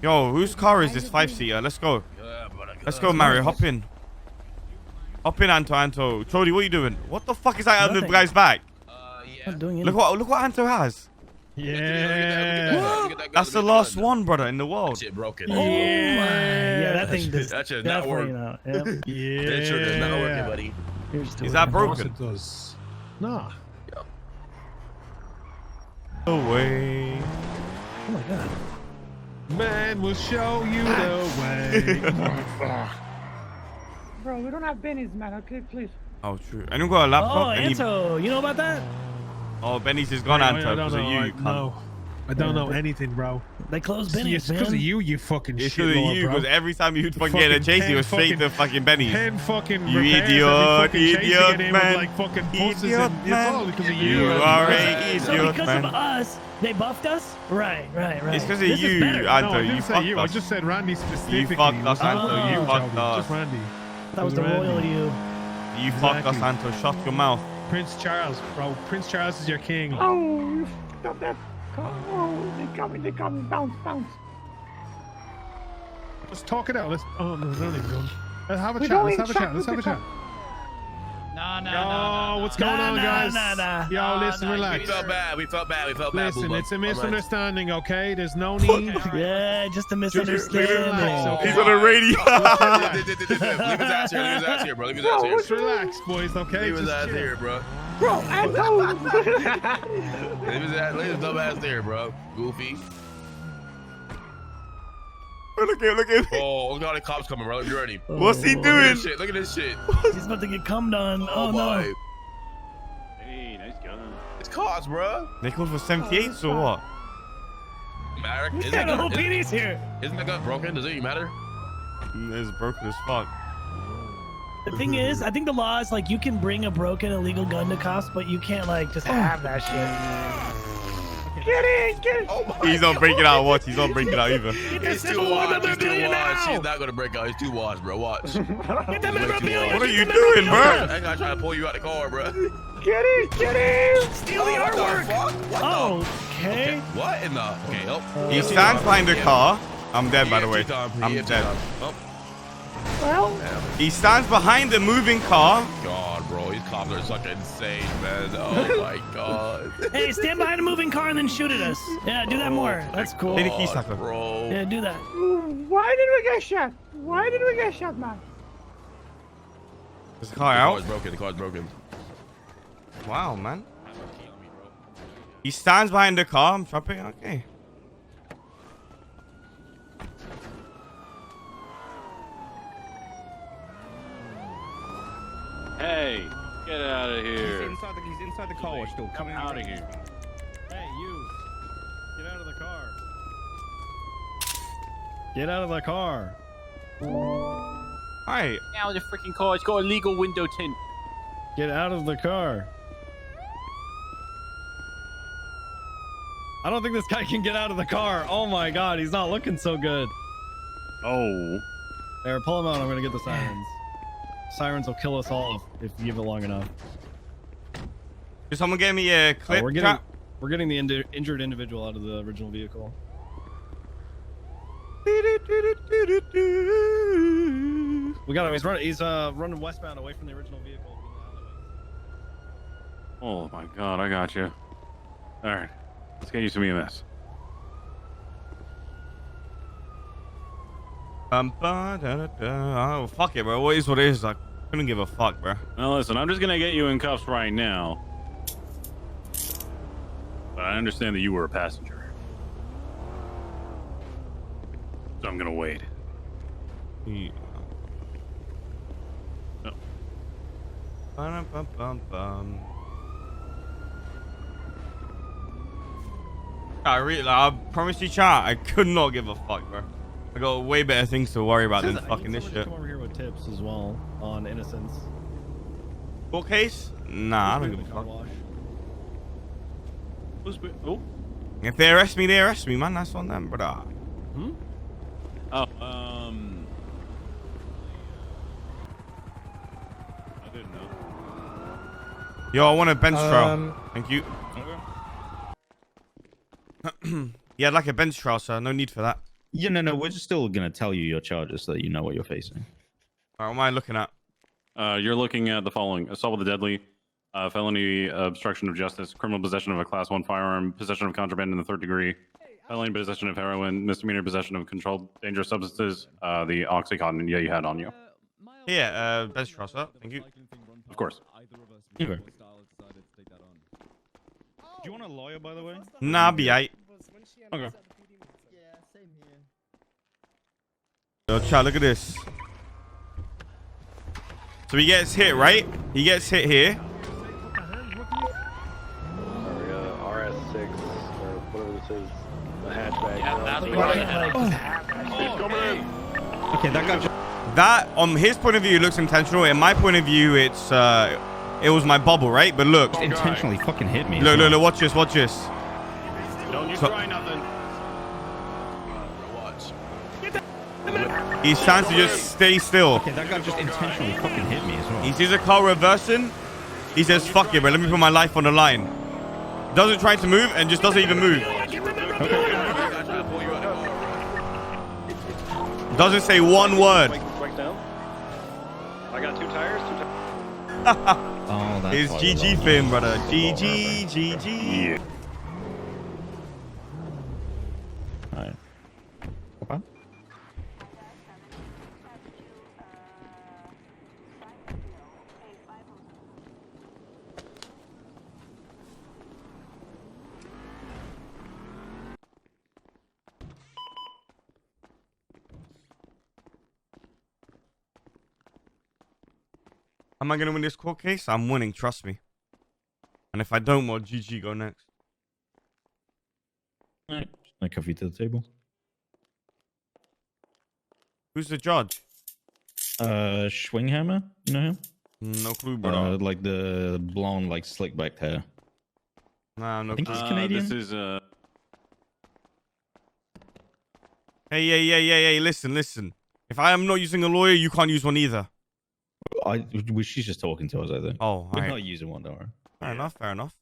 Yo, whose car is this 5-seater? Let's go. Let's go, Mario. Hop in. Hop in, Anto. Trody, what are you doing? What the fuck is that on the guy's back? Not doing Look what Anto has. Yeah. That's the last one, brother, in the world. That shit broken. Oh my. Yeah, that thing does That shit not work. definitely not. Yep. Yeah. That shit does not work, buddy. Is that Of course broken? it does. Nah. No way. Oh my god. Man will show you the way. Bro, we don't have bennies, man. Okay, please. Oh, true. Anyone got a laptop? Oh, Anto, you know about that? Oh, Benny's is gone, Anto, because of you. You cunt. No. I don't know anything, bro. They closed It's Benny's, because man. of you fucking It's shit, because of you, bro. because every time you fucking get a chase, it was straight to fucking Benny's. 10 fucking You repairs idiot, every fucking chasing idiot, it in man. with like fucking buses Idiot, and man. it's all because of you. You are a So idiot, because man. of us, they buffed us? Right. It's because of This is you, better. No, Anto. I You didn't say fucked you. I us. just said Randy specifically. You fucked us, Anto. Oh. You fucked us. Just Randy. That was the Randy. royal you. You fucked us, Exactly. Anto. Shut your mouth. Prince Charles, bro. Prince Charles is your king. Oh, stop that. Oh, they coming. Bounce. Let's talk it out. Let's. Oh, no, they're not even going. Let's have a We chat. don't Let's have a even chat. Let's have a chat. Yo, what's going on, guys? Yo, listen, relax. We felt bad. We felt bad. Listen, Booba. it's a All right. misunderstanding, okay? There's no need. Yeah, just a relax, misunderstanding. okay? He's on the radio. Leave his ass here, bro. Leave his ass here. Just relax, boys, okay? Leave his Just ass chill. here, bro. Bro, Anto. Leave his dumb ass there, bro. Goofy. Look at him. Oh, look at all the cops coming, bro. You ready? What's he Look at doing? this shit. Look at this shit. He's about to get cummed on. Oh, no. boy. Hey, nice gun. It's cars, bro. They called for 78s or what? Matter? Yeah, the whole PD's here. Isn't that gun broken? Does it even matter? It's broken as fuck. The thing is, I think the law is like you can bring a broken illegal gun to cops, but you can't like just have that shit. Get in. Oh my He's not breaking out. Watch. He's not breaking out either. He's too washed. He's too washed. He's not gonna break out. He's too washed, bro. Watch. Get that memorabilia. What are you doing, bro? I ain't gotta try to pull you out the car, bro. Get in. Steal the What the artwork. fuck? What the? Oh, okay. What in the? Okay, oh. He stands behind the car. I'm dead, by the way. I'm EFT dead. time. Oh, Well, He stands behind the moving car. God, bro. These cops are such insane, man. Oh, my God. Hey, stand behind a moving car and then shoot at us. Yeah, do that more. That's cool. Take the key God, sucker. bro. Yeah, do that. why did we get shot? Man? Is the car The out? car's broken. The car's broken. Wow, man. He stands behind the car. I'm dropping. Okay. Hey, get out of here. He's inside the car wash still. Coming Out of here. Hey, you. Get out of the car. Get out of the car. Alright. Now the freaking car. It's got a legal window tint. Get out of the car. I don't think this guy can get out of the car. Oh my god, he's not looking so good. Oh. There, pull him out. I'm gonna get the sirens. Sirens will kill us all if you give it long enough. Did someone get me a Oh, clip? we're getting the injured individual out of the original vehicle. We got him. He's running westbound away from the original vehicle. Oh my god, I got you. All right, let's get you some EMS. Oh, fuck it, bro. What is what it is. I couldn't give a fuck, bro. Now listen, I'm just gonna get you in cuffs right now. But I understand that you were a passenger. So I'm gonna wait. Yeah. No. Ba-dum-bum-bum-bum. I promise you, chat. I could not give a fuck, bro. I got way better things to worry about than fucking this shit. Come over here with tips as well on innocence. Full case? Nah, I don't give a Car fuck. wash. Oh. If they arrest me, man. That's on them, brother. Hmm? Oh, I didn't know. Yo, I want a bench trial. Thank you. Okay. Yeah, I'd like a bench trial, sir. No need for that. Yeah, no, we're just still gonna tell you your charges so that you know what you're facing. All right, what am I looking at? You're looking at the following: assault with a deadly, felony obstruction of justice, criminal possession of a class 1 firearm, possession of contraband in the 3rd degree, felony possession of heroin, misdemeanor possession of controlled dangerous substances, the Oxycontin you had on you. Yeah, best trust up. Thank you. Of course. Okay. Do you want a lawyer, by the way? Nah, be aight. Okay. Yo, chat, look at this. So he gets hit, right? He gets hit here. RS6 or whatever this is, the hatchback. Okay, that guy. That, on his point of view, looks intentional. In my point of view, it was my bubble, right? But look, Intentionally fucking hit me. look, watch this, watch this. Don't you try nothing. He stands to just stay still. Okay, that guy just intentionally fucking hit me as well. He sees a car reversing. He says, fuck it, bro. Let me put my life on the line. Doesn't try to move and just doesn't even move. Doesn't say one word. I got 2 tires. Oh, that's It's GG for him, brother. GG, GG. Yeah. Alright. Okay. Am I going to win this court case? I'm winning, trust me. And if I don't, well, GG go next. Alright. I cuff you to the table. Who's the judge? Schwinghammer? You know him? No clue, bro. Like the blonde, like slick back hair. Nah, no I think clue. he's Canadian. This is Hey, listen. If I am not using a lawyer, you can't use one either. She's just talking to us, I think. Oh, We're alright. not using one, don't worry. Fair enough.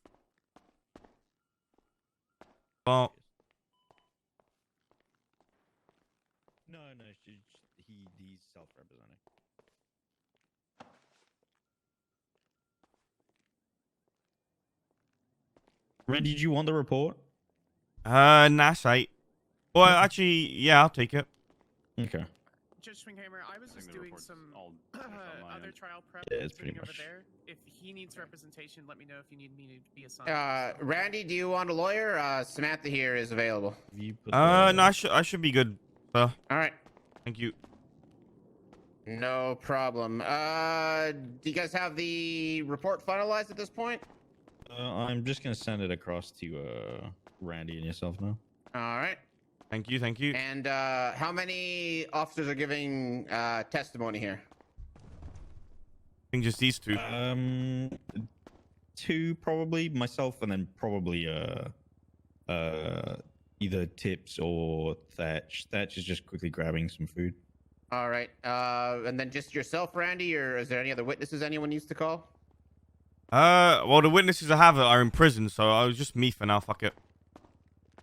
Well, No, he's self-representing. Randy, did you want the report? nah, sight. Well, actually, yeah, I'll take it. Okay. Judge Swinghammer, I was I think just the doing report's some all finished on my other end. trial prep. Yeah, it's doing pretty over much. there. If he needs representation, let me know if you need me to be assigned. Randy, do you want a lawyer? Samantha here is available. No, I should be good, sir. All right. Thank you. No problem. Do you guys have the report finalized at this point? I'm just gonna send it across to Randy and yourself now. All right. Thank you. And how many officers are giving testimony here? I think just these two. 2 probably, myself, and then probably either Tips or Thatch. Thatch is just quickly grabbing some food. All right. And then just yourself, Randy, or is there any other witnesses anyone needs to call? Well, the witnesses I have are in prison, so I was just me for now. Fuck it.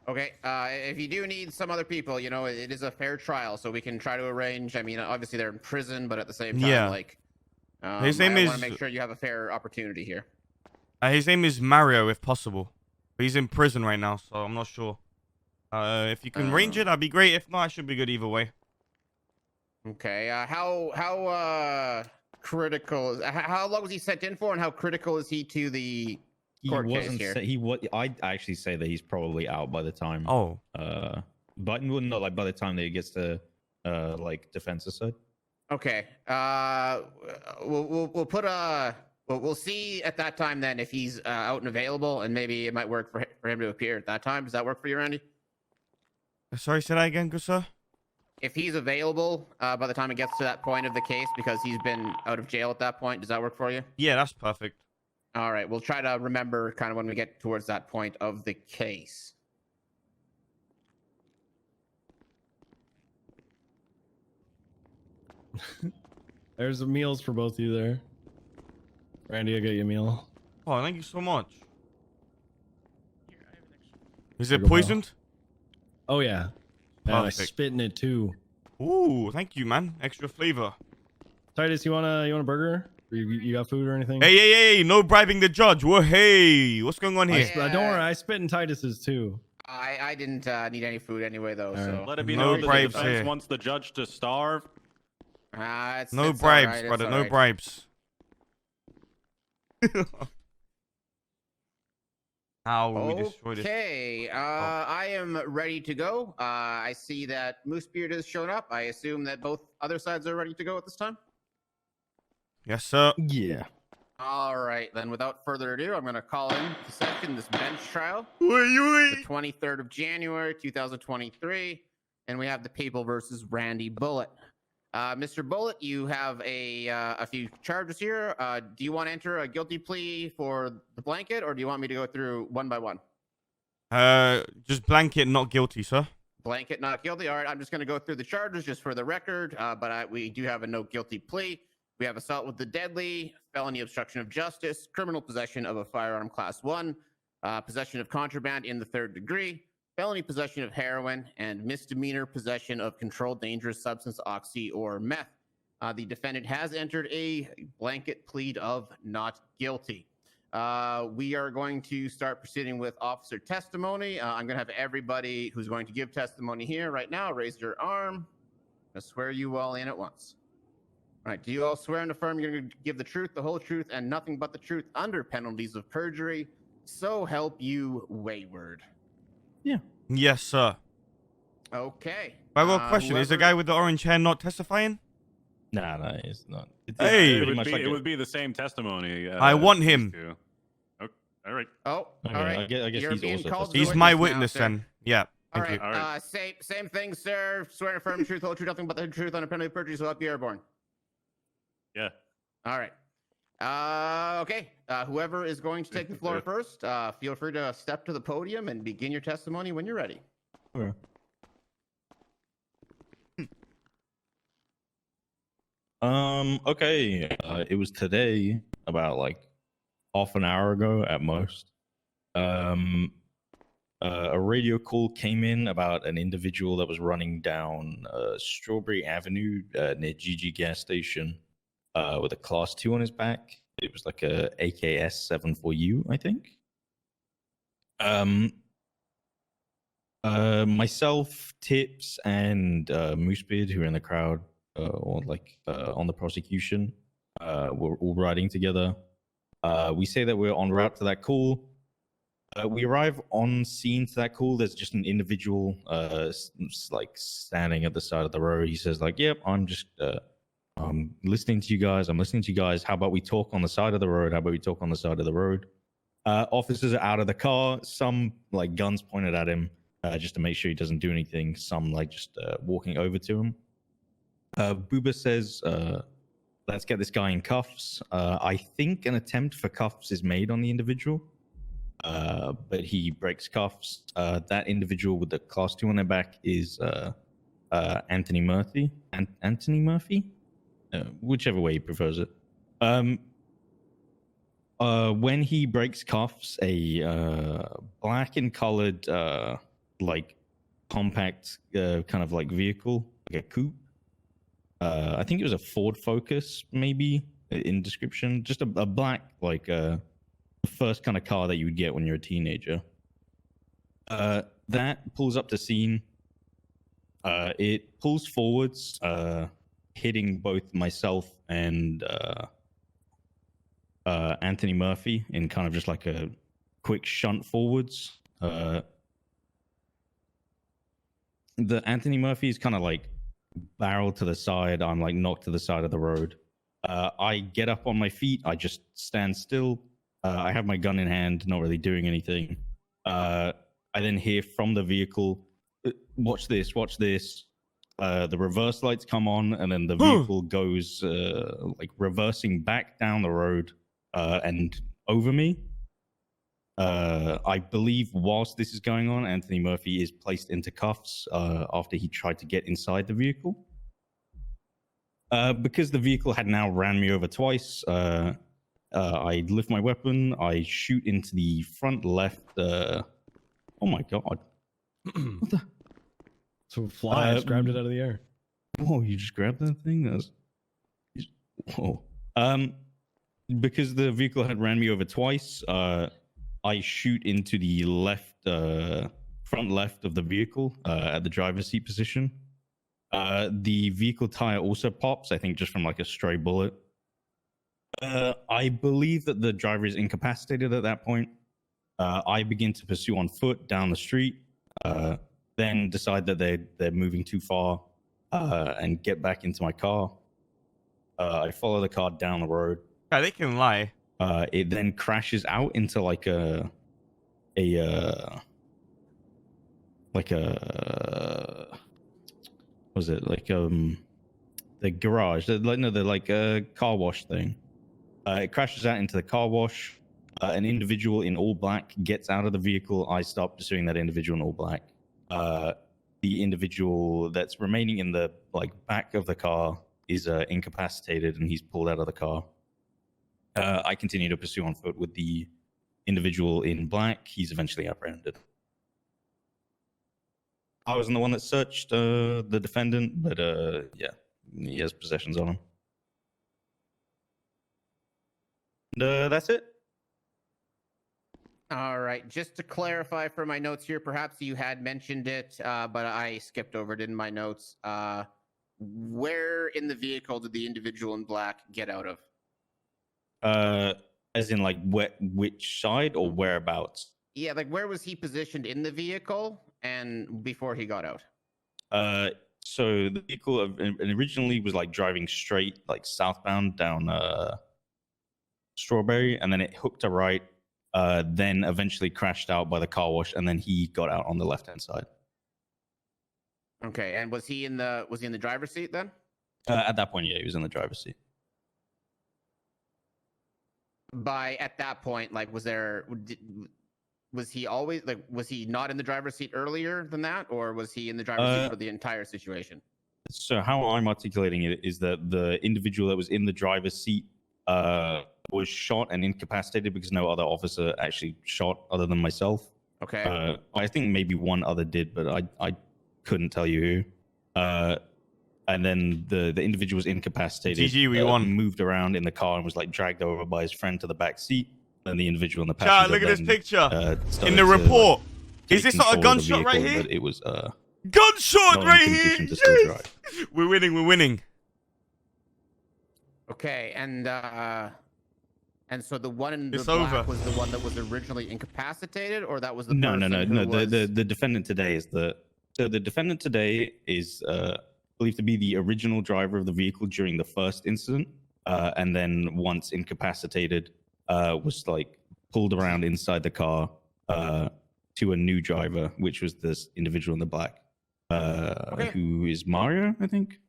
Okay. If you do need some other people, you know, it is a fair trial, so we can try to arrange. I mean, obviously they're in prison, but at the same time, Yeah. like, His name I is. want to make sure you have a fair opportunity here. His name is Mario, if possible. But he's in prison right now, so I'm not sure. If you can arrange it, that'd be great. If not, I should be good either way. Okay. How critical? How long was he sent in for, and how critical is he to the court case here? I'd actually say that he's probably out by the time. Oh. But not like by the time that he gets to like defense side. Okay. We'll put we'll see at that time then if he's out and available, and maybe it might work for him to appear at that time. Does that work for you, Randy? Sorry, say that again, good sir. If he's available by the time it gets to that point of the case, because he's been out of jail at that point, does that work for you? Yeah, that's perfect. All right. We'll try to remember kind of when we get towards that point of the case. There's meals for both of you there. Randy, I got you a meal. Oh, thank you so much. Here, I have an extra. Is it Go, pal. poisoned? Oh yeah. And I Perfect. spit in it too. Ooh, thank you, man. Extra flavor. Titus, you want a burger? Or you got food or anything? Hey, no bribing the judge. Whoa, hey, what's going on here? Don't worry, I spit in Titus's too. I didn't need any food anyway, though. All So right. Let it be No known that the bribes defense here. wants the judge to starve. No bribes, brother. No bribes. How will we destroy this? Okay, I am ready to go. I see that Moosebeard has shown up. I assume that both other sides are ready to go at this time. Yes, sir. Yeah. All right, then without further ado, I'm going to call in to session this bench trial. The 23rd of January, 2023. And we have the people versus Randy Bullet. Mr. Bullet, you have a few charges here. Do you want to enter a guilty plea for the blanket, or do you want me to go through one by one? Just blanket, not guilty, sir. Blanket, not guilty. All right, I'm just going to go through the charges just for the record, but we do have a no guilty plea. We have assault with the deadly, felony obstruction of justice, criminal possession of a firearm class 1, possession of contraband in the 3rd degree, felony possession of heroin, and misdemeanor possession of controlled dangerous substance, oxy, or meth. The defendant has entered a blanket plea of not guilty. We are going to start proceeding with officer testimony. I'm going to have everybody who's going to give testimony here right now raise your arm. I swear you all in at once. All right, do you all swear and affirm you're going to give the truth, the whole truth, and nothing but the truth under penalties of perjury? So help you, wayward. Yeah. Yes, sir. Okay. But I got a question. Is the guy with the orange hair not testifying? Nah, it's not. Hey! It would be the same testimony. I want him. Okay. All right. Oh, Okay, all right. I guess You're he's being also called He's to my witness now, witness sir. then. Yeah. All Thank right. you. All right. Same thing, sir. Swear and affirm the truth, whole truth, nothing but the truth under penalty of perjury, so help you airborne. Yeah. All right. Okay. Whoever is going to take the floor first, feel free to step to the podium and begin your testimony when you're ready. Okay. Okay. It was today, about like half an hour ago at most. A radio call came in about an individual that was running down Strawberry Avenue near GG gas station with a class 2 on his back. It was like a AKS 74U, I think. Myself, Tips, and Moosebeard, who are in the crowd, or like on the prosecution, we're all riding together. We say that we're en route to that call. We arrive on scene to that call. There's just an individual, like standing at the side of the road. He says, like, "Yep, I'm listening to you guys. I'm listening to you guys. How about we talk on the side of the road? How about we talk on the side of the road?" Officers are out of the car. Some like guns pointed at him, just to make sure he doesn't do anything. Some like just walking over to him. Booba says, "Let's get this guy in cuffs." I think an attempt for cuffs is made on the individual. But he breaks cuffs. That individual with the class 2 on their back is Anthony Murphy. Anthony Murphy? Whichever way he prefers it. When he breaks cuffs, a black and colored, like compact kind of like vehicle, like a coupe. I think it was a Ford Focus, maybe in description. Just a black, like the first kind of car that you would get when you're a teenager. That pulls up to scene. It pulls forwards, hitting both myself and Anthony Murphy in kind of just like a quick shunt forwards. The Anthony Murphy is kind of like barreled to the side. I'm like knocked to the side of the road. I get up on my feet. I just stand still. I have my gun in hand, not really doing anything. I then hear from the vehicle, "Watch this, watch this." The reverse lights come on, and then the vehicle goes like reversing back down the road and over me. I believe whilst this is going on, Anthony Murphy is placed into cuffs after he tried to get inside the vehicle. Because the vehicle had now ran me over twice, I lift my weapon, I shoot into the front left. Oh my god. So fly, I just grabbed it out of the air. Whoa, you just grabbed that thing? Whoa. Because the vehicle had ran me over twice, I shoot into the front left of the vehicle at the driver's seat position. The vehicle tire also pops, I think just from like a stray bullet. I believe that the driver is incapacitated at that point. I begin to pursue on foot down the street, then decide that they're moving too far and get back into my car. I follow the car down the road. Yeah, they can lie. It then crashes out into like a what was it, like the garage, the car wash thing. It crashes out into the car wash. An individual in all black gets out of the vehicle. I stop pursuing that individual in all black. The individual that's remaining in the back of the car is incapacitated, and he's pulled out of the car. I continue to pursue on foot with the individual in black. He's eventually apprehended. I wasn't the one that searched the defendant, but yeah, he has possessions on him. And that's it. All right. Just to clarify for my notes here, perhaps you had mentioned it, but I skipped over it in my notes. Where in the vehicle did the individual in black get out of? As in which side or whereabouts? Yeah, where was he positioned in the vehicle and before he got out? So the vehicle originally was driving straight, southbound down Strawberry, and then it hooked a right, then eventually crashed out by the car wash, and then he got out on the left-hand side. Okay, and was he in the driver's seat then? At that point, yeah, he was in the driver's seat. At that point, was he always was he not in the driver's seat earlier than that, or was he in the driver's seat for the entire situation? So how I'm articulating it is that the individual that was in the driver's seat was shot and incapacitated because no other officer actually shot other than myself. Okay. I think maybe one other did, but I couldn't tell you who. And then the individual was incapacitated. GG, we won. Moved around in the car and was dragged over by his friend to the back seat. And the individual in the passenger. Chat, look at this picture in the to, report. Is this not a gunshot right here? It was gunshot right here. Yes! We're winning. We're winning. Okay, and so the one in the black was the one that was originally incapacitated, or that was the no. Was... The defendant today is the defendant today is believed to be the original driver of the vehicle during the first incident, and then once incapacitated, was pulled around inside the car to a new driver, which was this individual in the black, who is Mario, I think.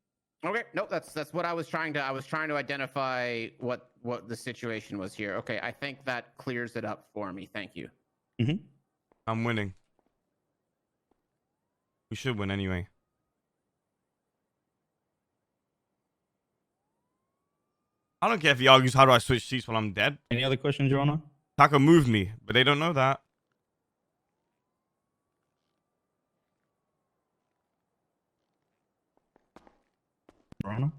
Okay, no, that's what I was trying to identify what the situation was here. Okay, I think that clears it up for me. Thank you. Mm-hmm. I'm winning. We should win anyway. I don't care if he argues how do I switch seats when I'm dead. Any other questions, Your Honor? Taka moved me, but they don't know that. Your Honor?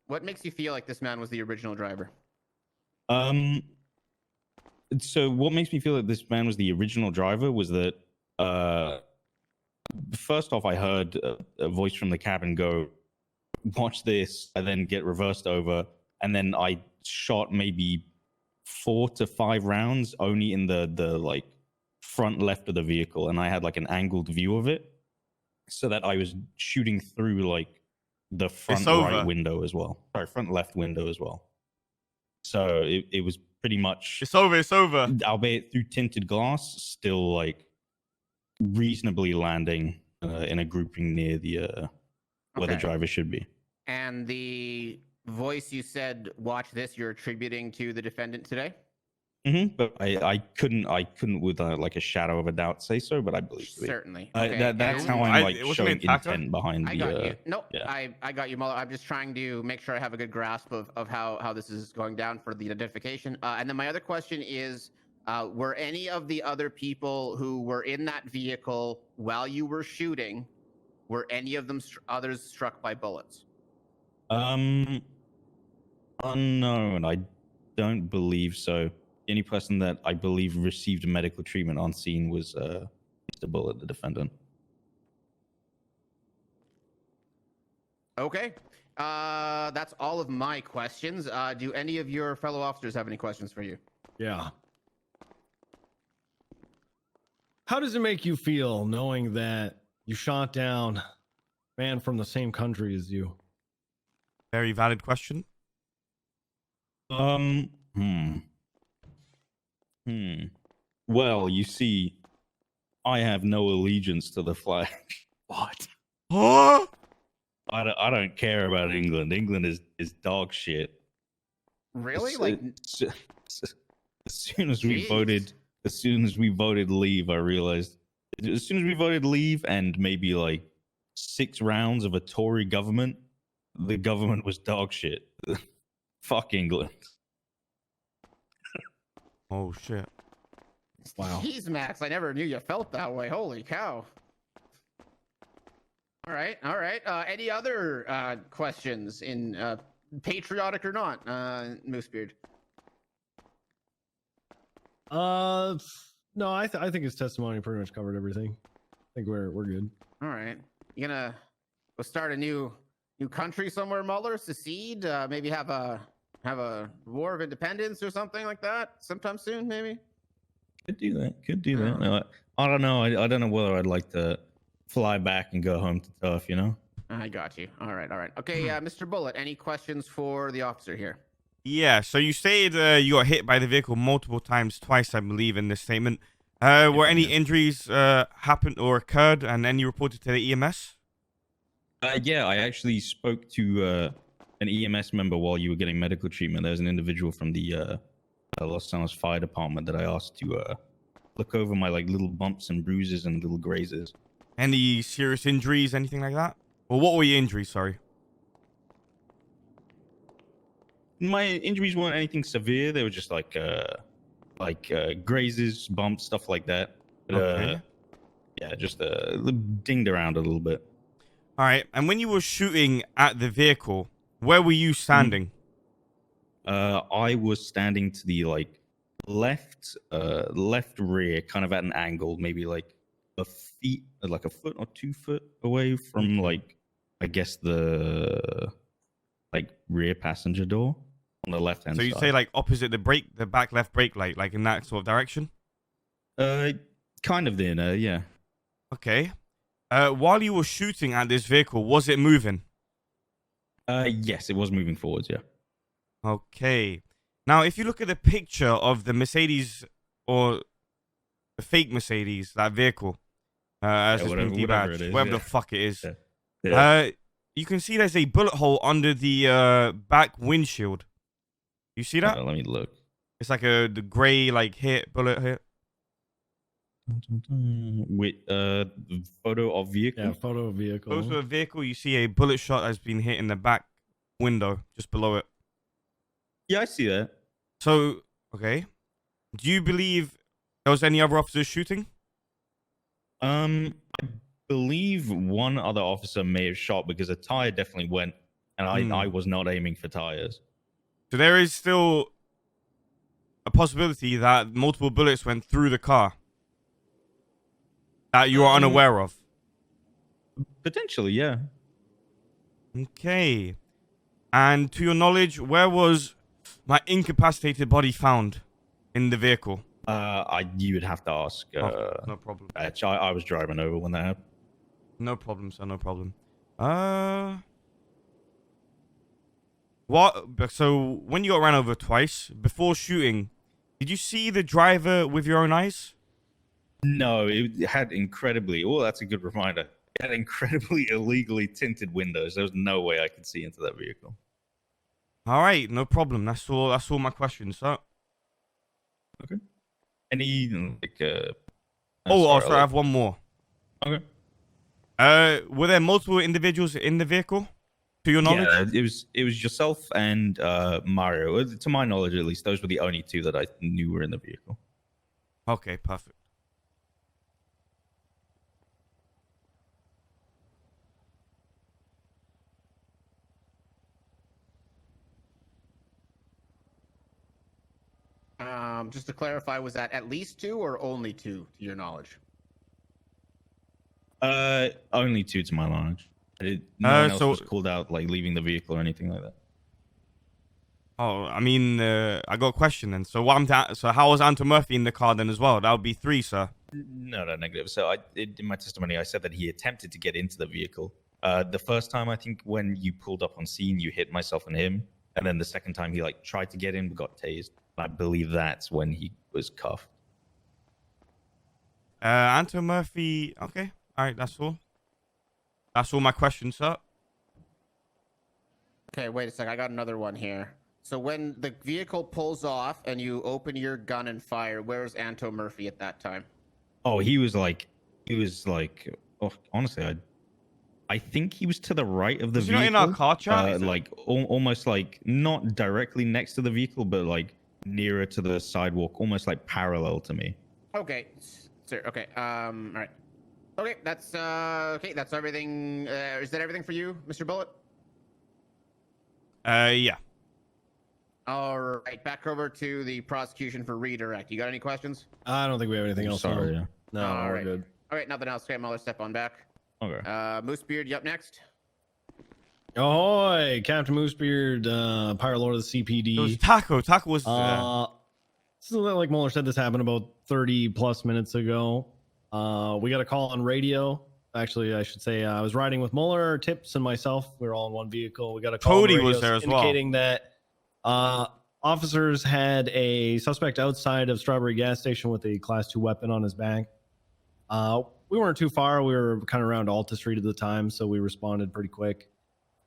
What makes you feel like this man was the original driver? So what makes me feel that this man was the original driver was that first off, I heard a voice from the cabin go, watch this, and then get reversed over, and then I shot maybe 4 to 5 rounds only in the front left of the vehicle, and I had an angled view of it, so that I was shooting through the front right window as well. Sorry, front left window as well. So it was pretty much it's over. Albeit through tinted glass, still reasonably landing in a grouping near the where the driver should be. And the voice you said, "Watch this," you're attributing to the defendant today? Mm-hmm. But I couldn't with a shadow of a doubt say so, but I believe it. Certainly. Okay. That's how I'm showing intent behind I the. got you. No, yeah. I got you, Mueller. I'm just trying to make sure I have a good grasp of how this is going down for the identification. And then my other question is, were any of the other people who were in that vehicle while you were shooting Were any of them others struck by bullets? Unknown. I don't believe so. The only person that I believe received medical treatment on scene was Mr. Bullet, the defendant. Okay. That's all of my questions. Do any of your fellow officers have any questions for you? Yeah. How does it make you feel knowing that you shot down a man from the same country as you? Very valid question. Well, you see, I have no allegiance to the flag. What? Huh? I don't care about England. England is dog shit. Really? As soon as we voted leave, I realized as soon as we voted leave and maybe like 6 rounds of a Tory government, the government was dog shit. Fuck England. Oh shit. Wow. Jeez, Max, I never knew you felt that way. Holy cow. All right. Any other questions in patriotic or not, Moosebeard? No, I think his testimony pretty much covered everything. I think we're good. All right. You gonna go start a new country somewhere, Mueller? Secede? Maybe have a war of independence or something like that sometime soon, maybe? Could do that. No, I don't know. I don't know whether I'd like to fly back and go home to tough, you know? I got you. All right. Okay, Mr. Bullet, any questions for the officer here? Yeah, so you said you got hit by the vehicle multiple times, twice, I believe, in this statement. Were any injuries happened or occurred, and any reported to the EMS? Yeah, I actually spoke to an EMS member while you were getting medical treatment. There's an individual from the Los Angeles Fire Department that I asked to look over my like little bumps and bruises and little grazes. Any serious injuries, anything like that? Or what were your injuries, sorry? My injuries weren't anything severe. They were just like grazes, bumps, stuff like that. Okay. Yeah, just dinged around a little bit. All right. And when you were shooting at the vehicle, where were you standing? I was standing to the like left rear, kind of at an angle, maybe like a foot or 2 foot away from like, I guess the like rear passenger door on the left hand side. So you say like opposite the back left brake light, like in that sort of direction? Kind of there, yeah. Okay. While you were shooting at this vehicle, was it moving? Yes, it was moving forwards, yeah. Okay. Now, if you look at the picture of the Mercedes or the fake Mercedes, that vehicle, as it's been debadged, whatever the fuck it is, you can see there's a bullet hole under the back windshield. You see that? Let me look. It's like the gray like bullet hit. With photo of vehicle. Yeah, photo of vehicle. Close to a vehicle, you see a bullet shot has been hit in the back window, just below it. Yeah, I see that. So, okay. Do you believe there was any other officers shooting? I believe one other officer may have shot because a tire definitely went, and I was not aiming for tires. So there is still a possibility that multiple bullets went through the car that you are unaware of. Potentially, yeah. Okay. And to your knowledge, where was my incapacitated body found in the vehicle? You would have to ask. No problem. I was driving over when that happened. No problem, sir. No problem. What? So when you got ran over twice before shooting, did you see the driver with your own eyes? No, it had incredibly. Oh, that's a good reminder. It had incredibly illegally tinted windows. There was no way I could see into that vehicle. All right, no problem. That's all my questions, sir. Okay. Any like? Sorry, I have one more. Okay. Were there multiple individuals in the vehicle? To your knowledge? Yeah, it was yourself and Mario. To my knowledge, at least, those were the only two that I knew were in the vehicle. Okay, perfect. Just to clarify, was that at least 2 or only 2 to your knowledge? Only 2 to my knowledge. No one else so- was called out, like leaving the vehicle or anything like that. Oh, I mean, I got a question then. So so how was Anto Murphy in the car then as well? That would be 3, sir. No, negative. So in my testimony, I said that he attempted to get into the vehicle. The first time, I think, when you pulled up on scene, you hit myself and him, and then the second time he like tried to get in, but got tased. I believe that's when he was cuffed. Anto Murphy. Okay, all right, that's all. That's all my questions, sir. Okay, wait a sec. I got another one here. So when the vehicle pulls off and you open your gun and fire, where's Anto Murphy at that time? Oh, he was like, oh, honestly, I think he was to the right of the Was he vehicle. not in our car chat? Like almost like not directly next to the vehicle, but like nearer to the sidewalk, almost like parallel to me. Okay, sir. Okay. All right. Okay, that's That's everything. Is that everything for you, Mr. Bullet? Yeah. All right. Back over to the prosecution for redirect. You got any questions? I don't think we have anything else. Sorry. Yeah. No, All we're right. good. All right, nothing else. Okay, Mueller, step on back. Okay. Moosebeard, you up next? Ahoy, Captain Moosebeard, Pirate Lord of the CPD. It was Taco. Taco was. This is like Mueller said. This happened about 30 plus minutes ago. We got a call on radio. Actually, I should say I was riding with Mueller, Tips, and myself. We were all in one vehicle. We got a call. Cody on was there as well, indicating that officers had a suspect outside of Strawberry gas station with a Class 2 weapon on his back. We weren't too far. We were kind of around Alta Street at the time, so we responded pretty quick.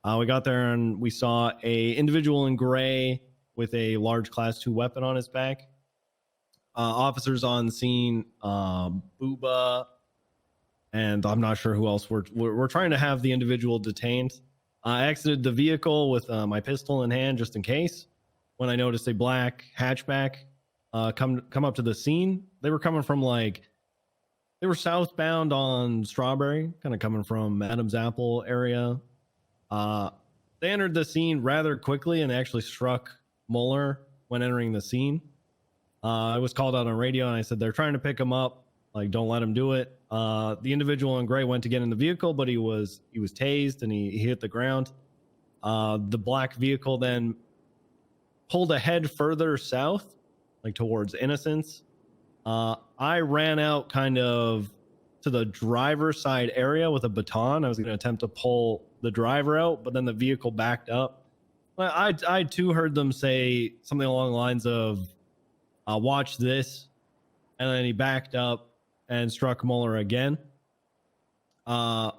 We got there and we saw a individual in gray with a large Class 2 weapon on his back. Officers on scene, Booba, and I'm not sure who else. We're trying to have the individual detained. I exited the vehicle with my pistol in hand just in case. When I noticed a black hatchback come up to the scene, they were coming from they were southbound on Strawberry, kind of coming from Adam's Apple area. They entered the scene rather quickly and actually struck Mueller when entering the scene. I was called out on radio and I said, they're trying to pick him up. Like, don't let him do it. The individual in gray went to get in the vehicle, but he was tased and he hit the ground. The black vehicle then pulled ahead further south, like towards Innocence. I ran out kind of to the driver's side area with a baton. I was going to attempt to pull the driver out, but then the vehicle backed up. I too heard them say something along the lines of, watch this. And then he backed up and struck Mueller again. The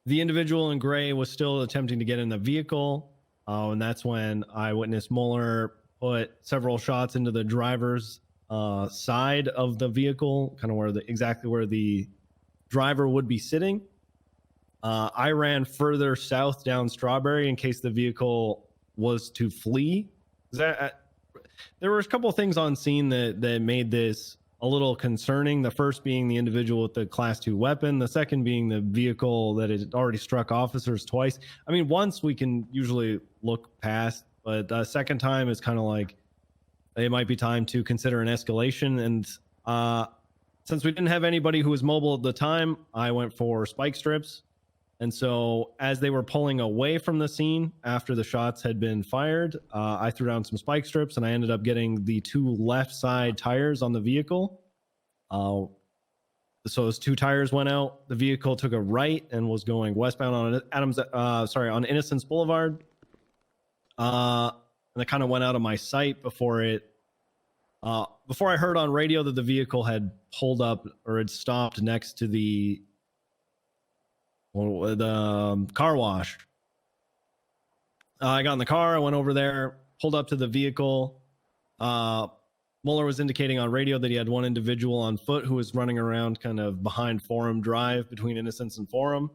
individual in gray was still attempting to get in the vehicle. And that's when I witnessed Mueller put several shots into the driver's side of the vehicle, kind of exactly where the driver would be sitting. I ran further south down Strawberry in case the vehicle was to flee. There were a couple of things on scene that made this a little concerning. The first being the individual with the Class 2 weapon. The second being the vehicle that had already struck officers twice. I mean, once we can usually look past, but the second time is kind of like it might be time to consider an escalation. And since we didn't have anybody who was mobile at the time, I went for spike strips. And so as they were pulling away from the scene after the shots had been fired, I threw down some spike strips and I ended up getting the 2 left side tires on the vehicle. So those 2 tires went out. The vehicle took a right and was going westbound on on Innocence Boulevard. And it kind of went out of my sight before I heard on radio that the vehicle had pulled up or had stopped next to the car wash. I got in the car, I went over there, pulled up to the vehicle. Mueller was indicating on radio that he had one individual on foot who was running around kind of behind Forum Drive between Innocence and Forum.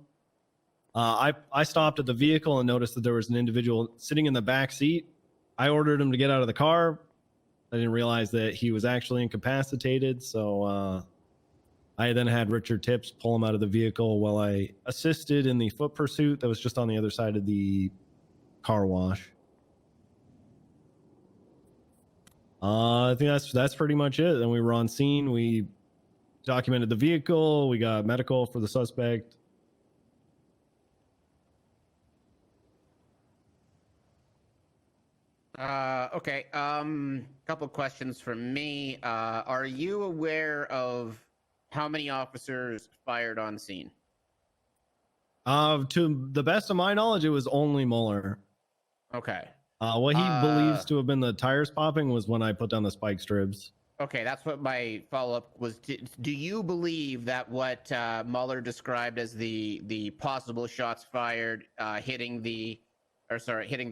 I stopped at the vehicle and noticed that there was an individual sitting in the back seat. I ordered him to get out of the car. I didn't realize that he was actually incapacitated, so I then had Richard Tips pull him out of the vehicle while I assisted in the foot pursuit that was just on the other side of the car wash. I think that's pretty much it. Then we were on scene. We documented the vehicle. We got medical for the suspect. Okay. Couple questions from me. Are you aware of how many officers fired on scene? To the best of my knowledge, it was only Mueller. Okay. What he believes to have been the tires popping was when I put down the spike strips. Okay, that's what my follow-up was. Do you believe that what Mueller described as the possible shots fired hitting the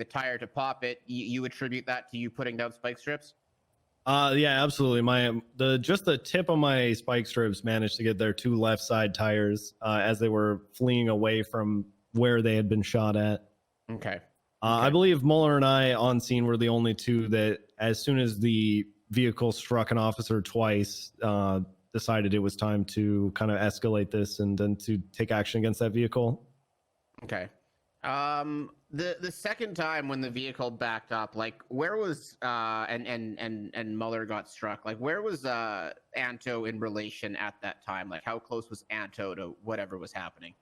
tire to pop it, you attribute that to you putting down spike strips? Yeah, absolutely. Just the tip of my spike strips managed to get their two left side tires as they were fleeing away from where they had been shot at. Okay. I believe Mueller and I on scene were the only two that, as soon as the vehicle struck an officer twice, decided it was time to kind of escalate this and then to take action against that vehicle. Okay. The second time when the vehicle backed up, like where was and Mueller got struck, like where was Anto in relation at that time? Like how close was Anto to whatever was happening?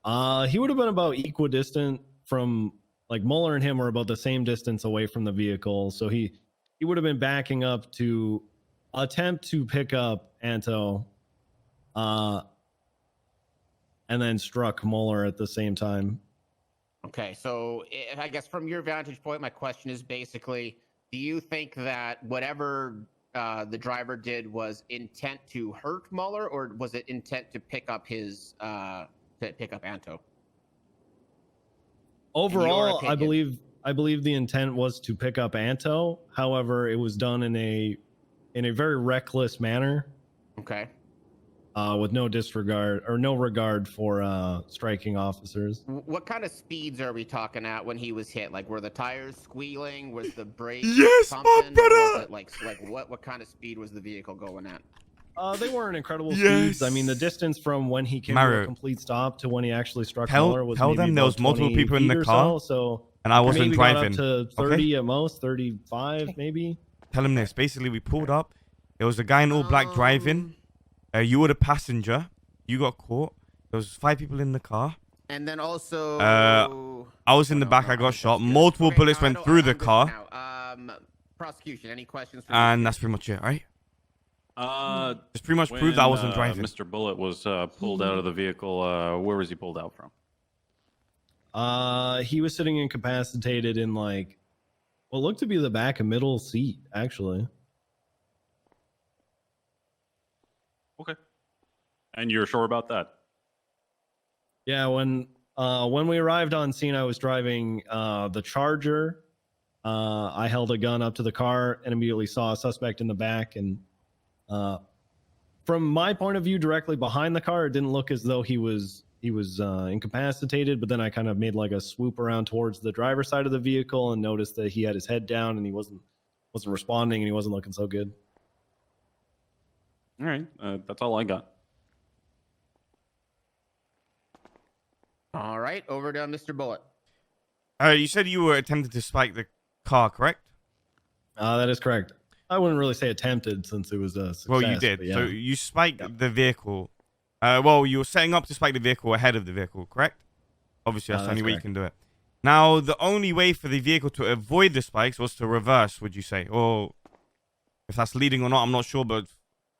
He would have been about equidistant from, like, Mueller and him were about the same distance away from the vehicle, so he would have been backing up to attempt to pick up Anto, and then struck Mueller at the same time. Okay, so I guess from your vantage point, my question is basically, do you think that whatever the driver did was intent to hurt Mueller, or was it intent to pick up his Anto? Overall, I believe the intent was to pick up Anto. However, it was done in a very reckless manner. Okay. With no disregard or no regard for striking officers. What kind of speeds are we talking at when he was hit? Like, were the tires squealing? Was the brakes pumping? My brother! Was it like what kind of speed was the vehicle going at? They weren't incredible speeds. I mean, the distance from when he came to a complete stop to when he actually struck Mueller was maybe them there was multiple people in the car, so and I wasn't maybe driving. Got up to 30 at most, 35 maybe. Tell him this. Basically, we pulled up. There was a guy in all black driving. You were the passenger. You got caught. There was 5 people in the car. And then also, I was in the back. I got shot. Multiple bullets went through the car. Prosecution. Any questions? And that's pretty much it, right? Just pretty much proved that I wasn't driving. Mr. Bullet was pulled out of the vehicle. Where was he pulled out from? He was sitting incapacitated in, like, what looked to be the back and middle seat, actually. Okay. And you're sure about that? Yeah, when we arrived on scene, I was driving the Charger. I held a gun up to the car and immediately saw a suspect in the back. And from my point of view, directly behind the car, it didn't look as though he was incapacitated. But then I kind of made like a swoop around towards the driver's side of the vehicle and noticed that he had his head down and he wasn't responding and he wasn't looking so good. All right, that's all I got. All right, over to Mr. Bullet. You said you were attempting to spike the car, correct? That is correct. I wouldn't really say attempted since it was a success. Well, you did. Yeah. So you spiked the vehicle. Well, you were setting up to spike the vehicle ahead of the vehicle, correct? Obviously, that's the only way you can do it. Now, the only way for the vehicle to avoid the spikes was to reverse, would you say? Or if that's leading or not, I'm not sure, but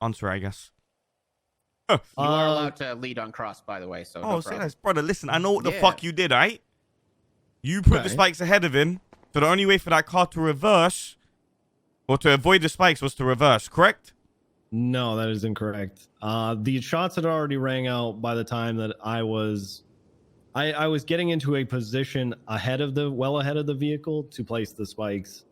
answer, I guess. You are allowed to lead on cross, by the way. So no say that, brother. Listen, I know what the Yeah. fuck you did, right? You put the spikes ahead of him, so the only way for that car to reverse or to avoid the spikes was to reverse, correct? No, that is incorrect. The shots had already rang out by the time that I was getting into a position ahead of the vehicle to place the spikes.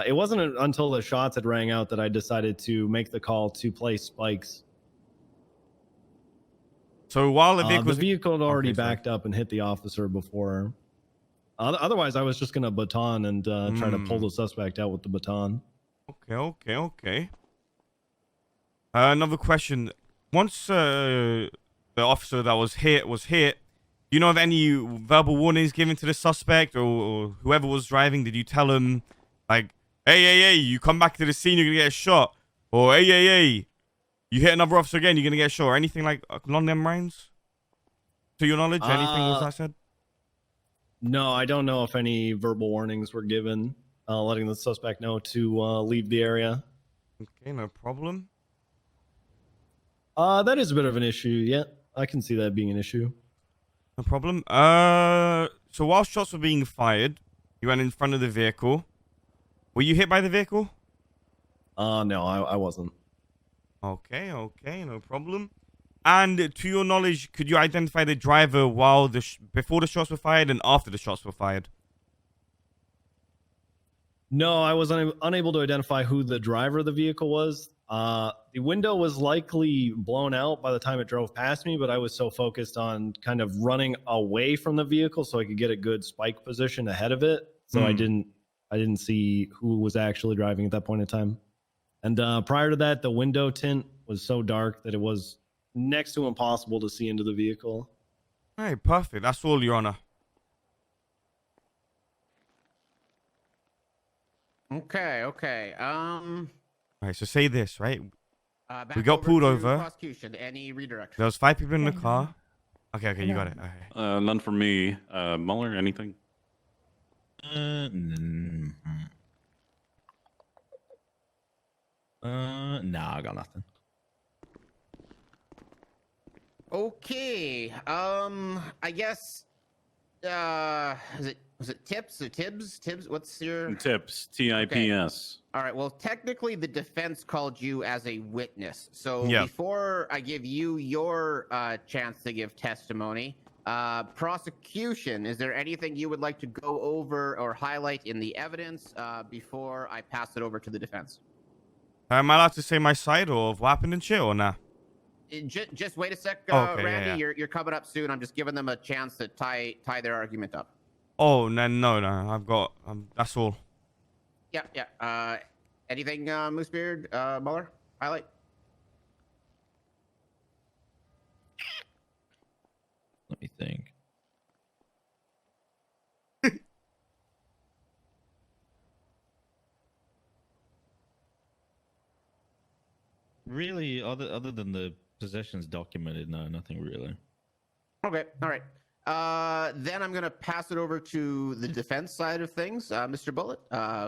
It wasn't until the shots had rang out that I decided to make the call to place spikes. So while the vehicle had already backed up and hit the officer before. Otherwise, I was just gonna baton and try to pull the suspect out with the baton. Okay. Another question. Once the officer that was hit, do you know of any verbal warnings given to the suspect or whoever was driving? Did you tell him, like, hey, you come back to the scene, you're gonna get shot. Or hey, you hit another officer again, you're gonna get shot. Or anything like along them lines? To your knowledge, anything was that said? No, I don't know if any verbal warnings were given, letting the suspect know to leave the area. Okay, no problem. That is a bit of an issue. Yeah, I can see that being an issue. No problem. So while shots were being fired, you went in front of the vehicle. Were you hit by the vehicle? No, I wasn't. Okay, no problem. And to your knowledge, could you identify the driver while before the shots were fired and after the shots were fired? No, I was unable to identify who the driver of the vehicle was. The window was likely blown out by the time it drove past me, but I was so focused on kind of running away from the vehicle so I could get a good spike position ahead of it. So I didn't see who was actually driving at that point in time. And prior to that, the window tint was so dark that it was next to impossible to see into the vehicle. All right, perfect. That's all, Your Honor. Okay. All right, so say this, right? Back We got pulled to over. Prosecution. Any redirect? There was 5 people in the car. Okay, you got it. Okay. None from me. Mueller, anything? Nah, I got nothing. Okay. I guess. Was it Tips or Tibbs? Tibbs? What's your Tips? TIPS. All right. Well, technically, the defense called you as a witness. So Yeah. before I give you your chance to give testimony, prosecution, is there anything you would like to go over or highlight in the evidence before I pass it over to the defense? Am I allowed to say my side of what happened and shit or nah? Just wait a sec, Okay, Randy. yeah. You're coming up soon. I'm just giving them a chance to tie their argument up. Oh, no. I've got, that's all. Yeah. Anything, Moosebeard, Mueller? Highlight? Let me think. Really, other than the possessions documented, no, nothing really. Okay, all right. Then I'm going to pass it over to the defense side of things. Mr. Bullet,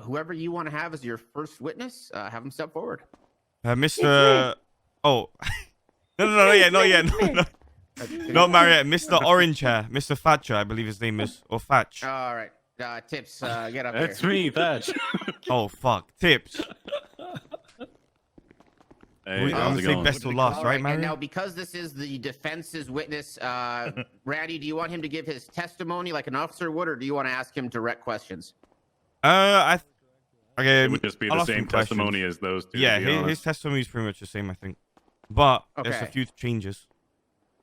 whoever you want to have as your first witness, have him step forward. Mr. Oh. No, not yet. Not Marriott. Mr. Orange Hair. Mr. Thatcher, I believe his name is. Or Thatch. All right. Tips, get up here. That's me, Thatch. Oh, fuck. Tips. Hey, I'm gonna say best to last, right, Mario? And now, because this is the defense's witness, Randy, do you want him to give his testimony like an officer would, or do you want to ask him direct questions? Okay. It would just be I'll the ask same him questions. testimony as those two. Yeah, to be his honest. testimony is pretty much the same, I think. But there's a Okay. few changes.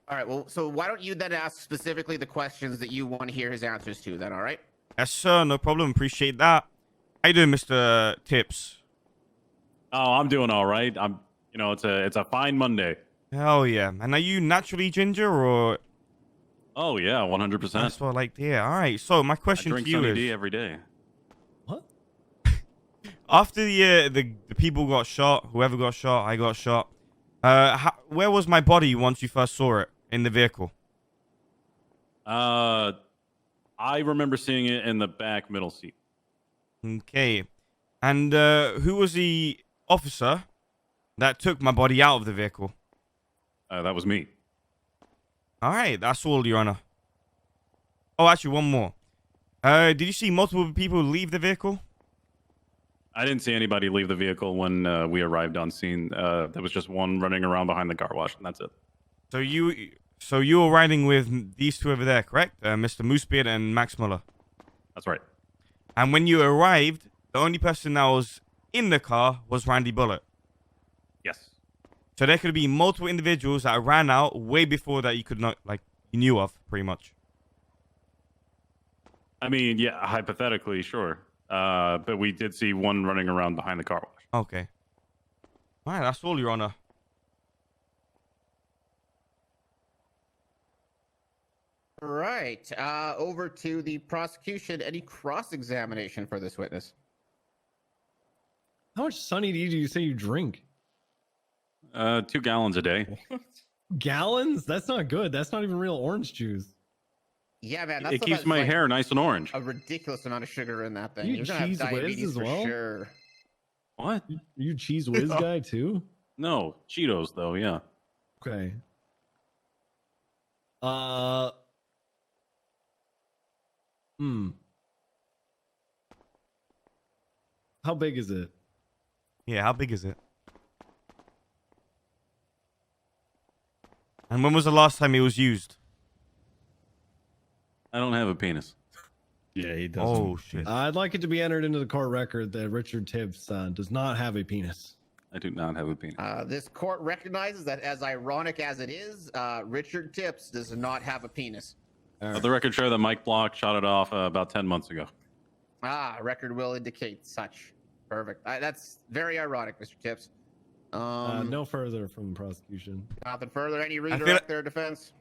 All right. Well, so why don't you then ask specifically the questions that you want to hear his answers to? Then, all right. Yes, sir. No problem. Appreciate that. How you doing, Mr. Tips? Oh, I'm doing all right. It's a fine Monday. Hell yeah. And are you naturally ginger or? Oh yeah, 100%. That's what I like to hear. All right. So my I question drink to you Sunny is: D every day. after the people got shot, whoever got shot, I got shot. Where was my body once you first saw it in the vehicle? I remember seeing it in the back middle seat. Okay. And who was the officer that took my body out of the vehicle? That was me. All right, that's all, Your Honor. Oh, actually, one more. Did you see multiple people leave the vehicle? I didn't see anybody leave the vehicle when we arrived on scene. There was just one running around behind the car wash, and that's it. So you were riding with these two over there, correct? Mr. Moosebeard and Max Mueller. That's right. And when you arrived, the only person that was in the car was Randy Bullet. Yes. So there could be multiple individuals that ran out way before that you knew of, pretty much. I mean, yeah, hypothetically, sure. But we did see one running around behind the car wash. Okay. All right, that's all, Your Honor. All right. Over to the prosecution. Any cross-examination for this witness? How much Sunny D do you say you drink? 2 gallons a day. Gallons? That's not good. That's not even real orange juice. Yeah, man. It keeps my hair nice and orange. A ridiculous amount of sugar in that thing. You You're gonna have cheese whiz diabetes as for well? sure. What? You cheese whiz guy too? No, Cheetos though. Yeah. Okay. How big is it? Yeah, how big is it? And when was the last time it was used? I don't have a penis. Yeah, he doesn't. Oh shit! I'd like it to be entered into the court record that Richard Tibbs does not have a penis. I do not have a penis. This court recognizes that, as ironic as it is, Richard Tibbs does not have a penis. Right. The record show that Mike Block shot it off about 10 months ago. Record will indicate such. Perfect. That's very ironic, Mr. Tibbs. No further from the prosecution. Nothing further. Any redirect their defense?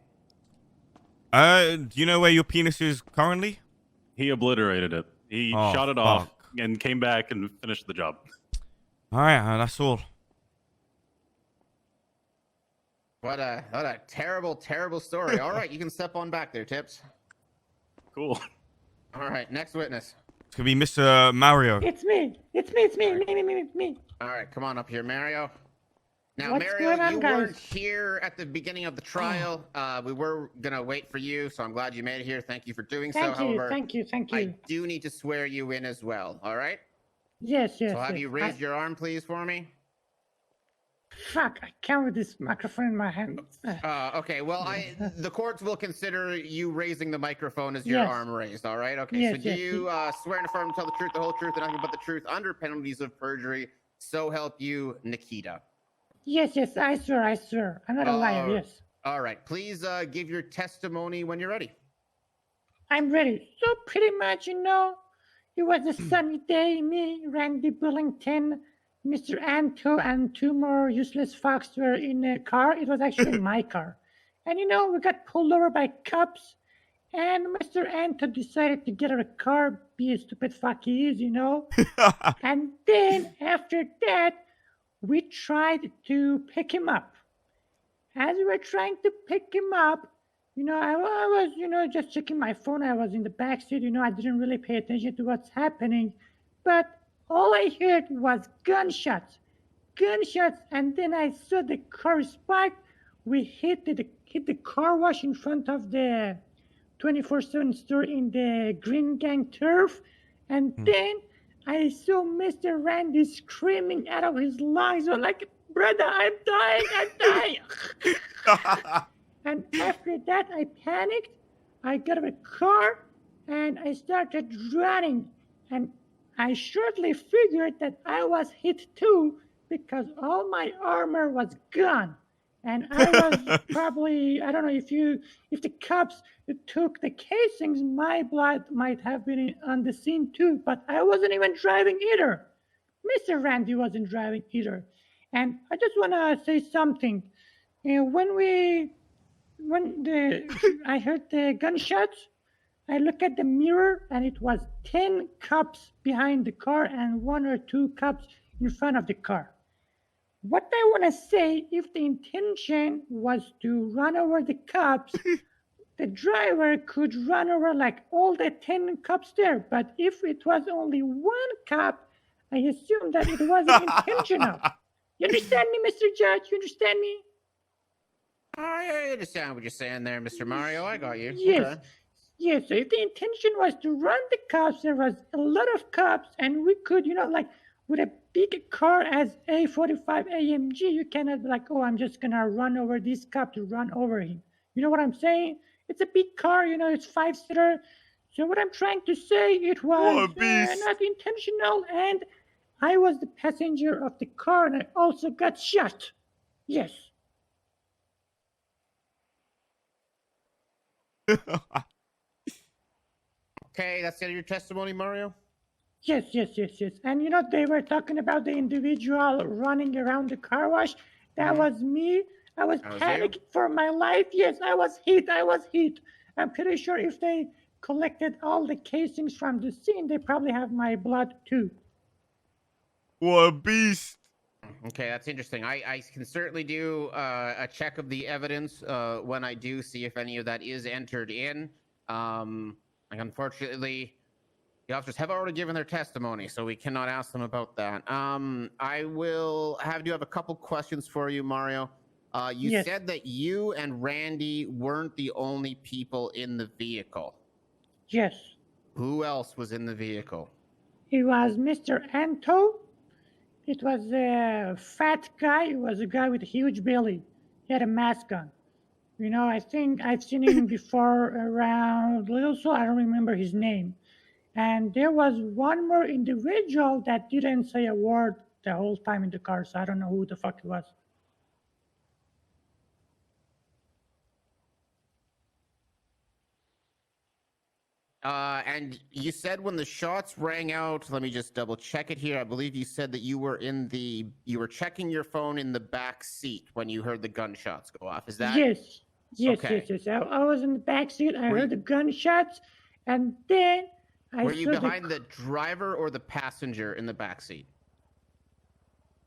Do you know where your penis is currently? He obliterated it. He shot it off and came back and finished the job. All right, that's all. What a terrible, terrible story. All right, you can step on back there, Tips. Cool. All right, next witness. It's gonna be Mr. Mario. It's me. Me. All right, come on up here, Mario. Now, What's Mario, going on, you guys? weren't here at the beginning of the trial. We were gonna wait for you, so I'm glad you made it here. Thank you for doing so. However, Thank you. I do need to swear you in as well. All right? Yes. So have you raised your arm, please, for me? Fuck! I can't with this microphone in my hand. Okay. Well, the courts will consider you raising the microphone as your arm raised. All right. Okay. So do you swear and affirm to tell the truth, the whole truth, and nothing but the truth under penalties of perjury? So help you, Nikita. Yes. I swear. I'm not a liar. Yes. All right. Please give your testimony when you're ready. I'm ready. So pretty much, it was a sunny day. Me, Randy Billington, Mr. Anto, and 2 more useless fucks were in a car. It was actually my car. And we got pulled over by cops. And Mr. Anto decided to get out of the car, be a stupid fuck he is, And then after that, we tried to pick him up. As we were trying to pick him up, I was, just checking my phone. I was in the back seat, I didn't really pay attention to what's happening. But all I heard was gunshots, and then I saw the car spike. We hit the car wash in front of the 24/7 store in the Green Gang turf, and then I saw Mr. Randy screaming out of his lungs, like, "Brother, I'm dying!" And after that, I panicked. I got out of the car and I started running, and I shortly figured that I was hit too because all my armor was gone. And I was probably, I don't know if the cops took the casings, my blood might have been on the scene too, but I wasn't even driving either. Mr. Randy wasn't driving either. And I just want to say something. I heard the gunshots, I look at the mirror and it was 10 cops behind the car and 1 or 2 cops in front of the car. What I want to say, if the intention was to run over the cops, the driver could run over like all the 10 cops there. But if it was only 1 cop, I assume that it wasn't intentional. You understand me, Mr. Judge? You understand me? I understand what you're saying there, Mr. Mario. I got you. Yes. Okay. Yes, so if the intention was to run the cops, there was a lot of cops, and we could, like with a big car as A45 AMG, you cannot be like, oh, I'm just gonna run over this cop to run over him. You know what I'm saying? It's a big car, it's 5-seater. So what I'm trying to say, it was not intentional, and I was the passenger of the car, and I also got shot. Yes. Okay, that's the end of your testimony, Mario? Yes. And they were talking about the individual running around the car wash. That was me. I was panicking for my life. Yes, I was hit. I'm pretty sure if they collected all the casings from the scene, they probably have my blood too. What a beast. Okay, that's interesting. I can certainly do a check of the evidence when I do see if any of that is entered in. Like unfortunately, the officers have already given their testimony, so we cannot ask them about that. I will have a couple questions for you, Mario. You said that you and Randy weren't the only people in the vehicle. Yes. Who else was in the vehicle? It was Mr. Anto. It was a fat guy. It was a guy with a huge belly. He had a mask on. You know, I think I've seen him before around Little, so I don't remember his name. And there was one more individual that didn't say a word the whole time in the car, so I don't know who the fuck he was. And you said when the shots rang out, let me just double check it here. I believe you said that you were checking your phone in the back seat when you heard the gunshots go off. Is that? Yes. Okay. Yes. I was in the back seat. I heard the gunshots, and then I Were you saw behind the driver or the passenger in the back seat?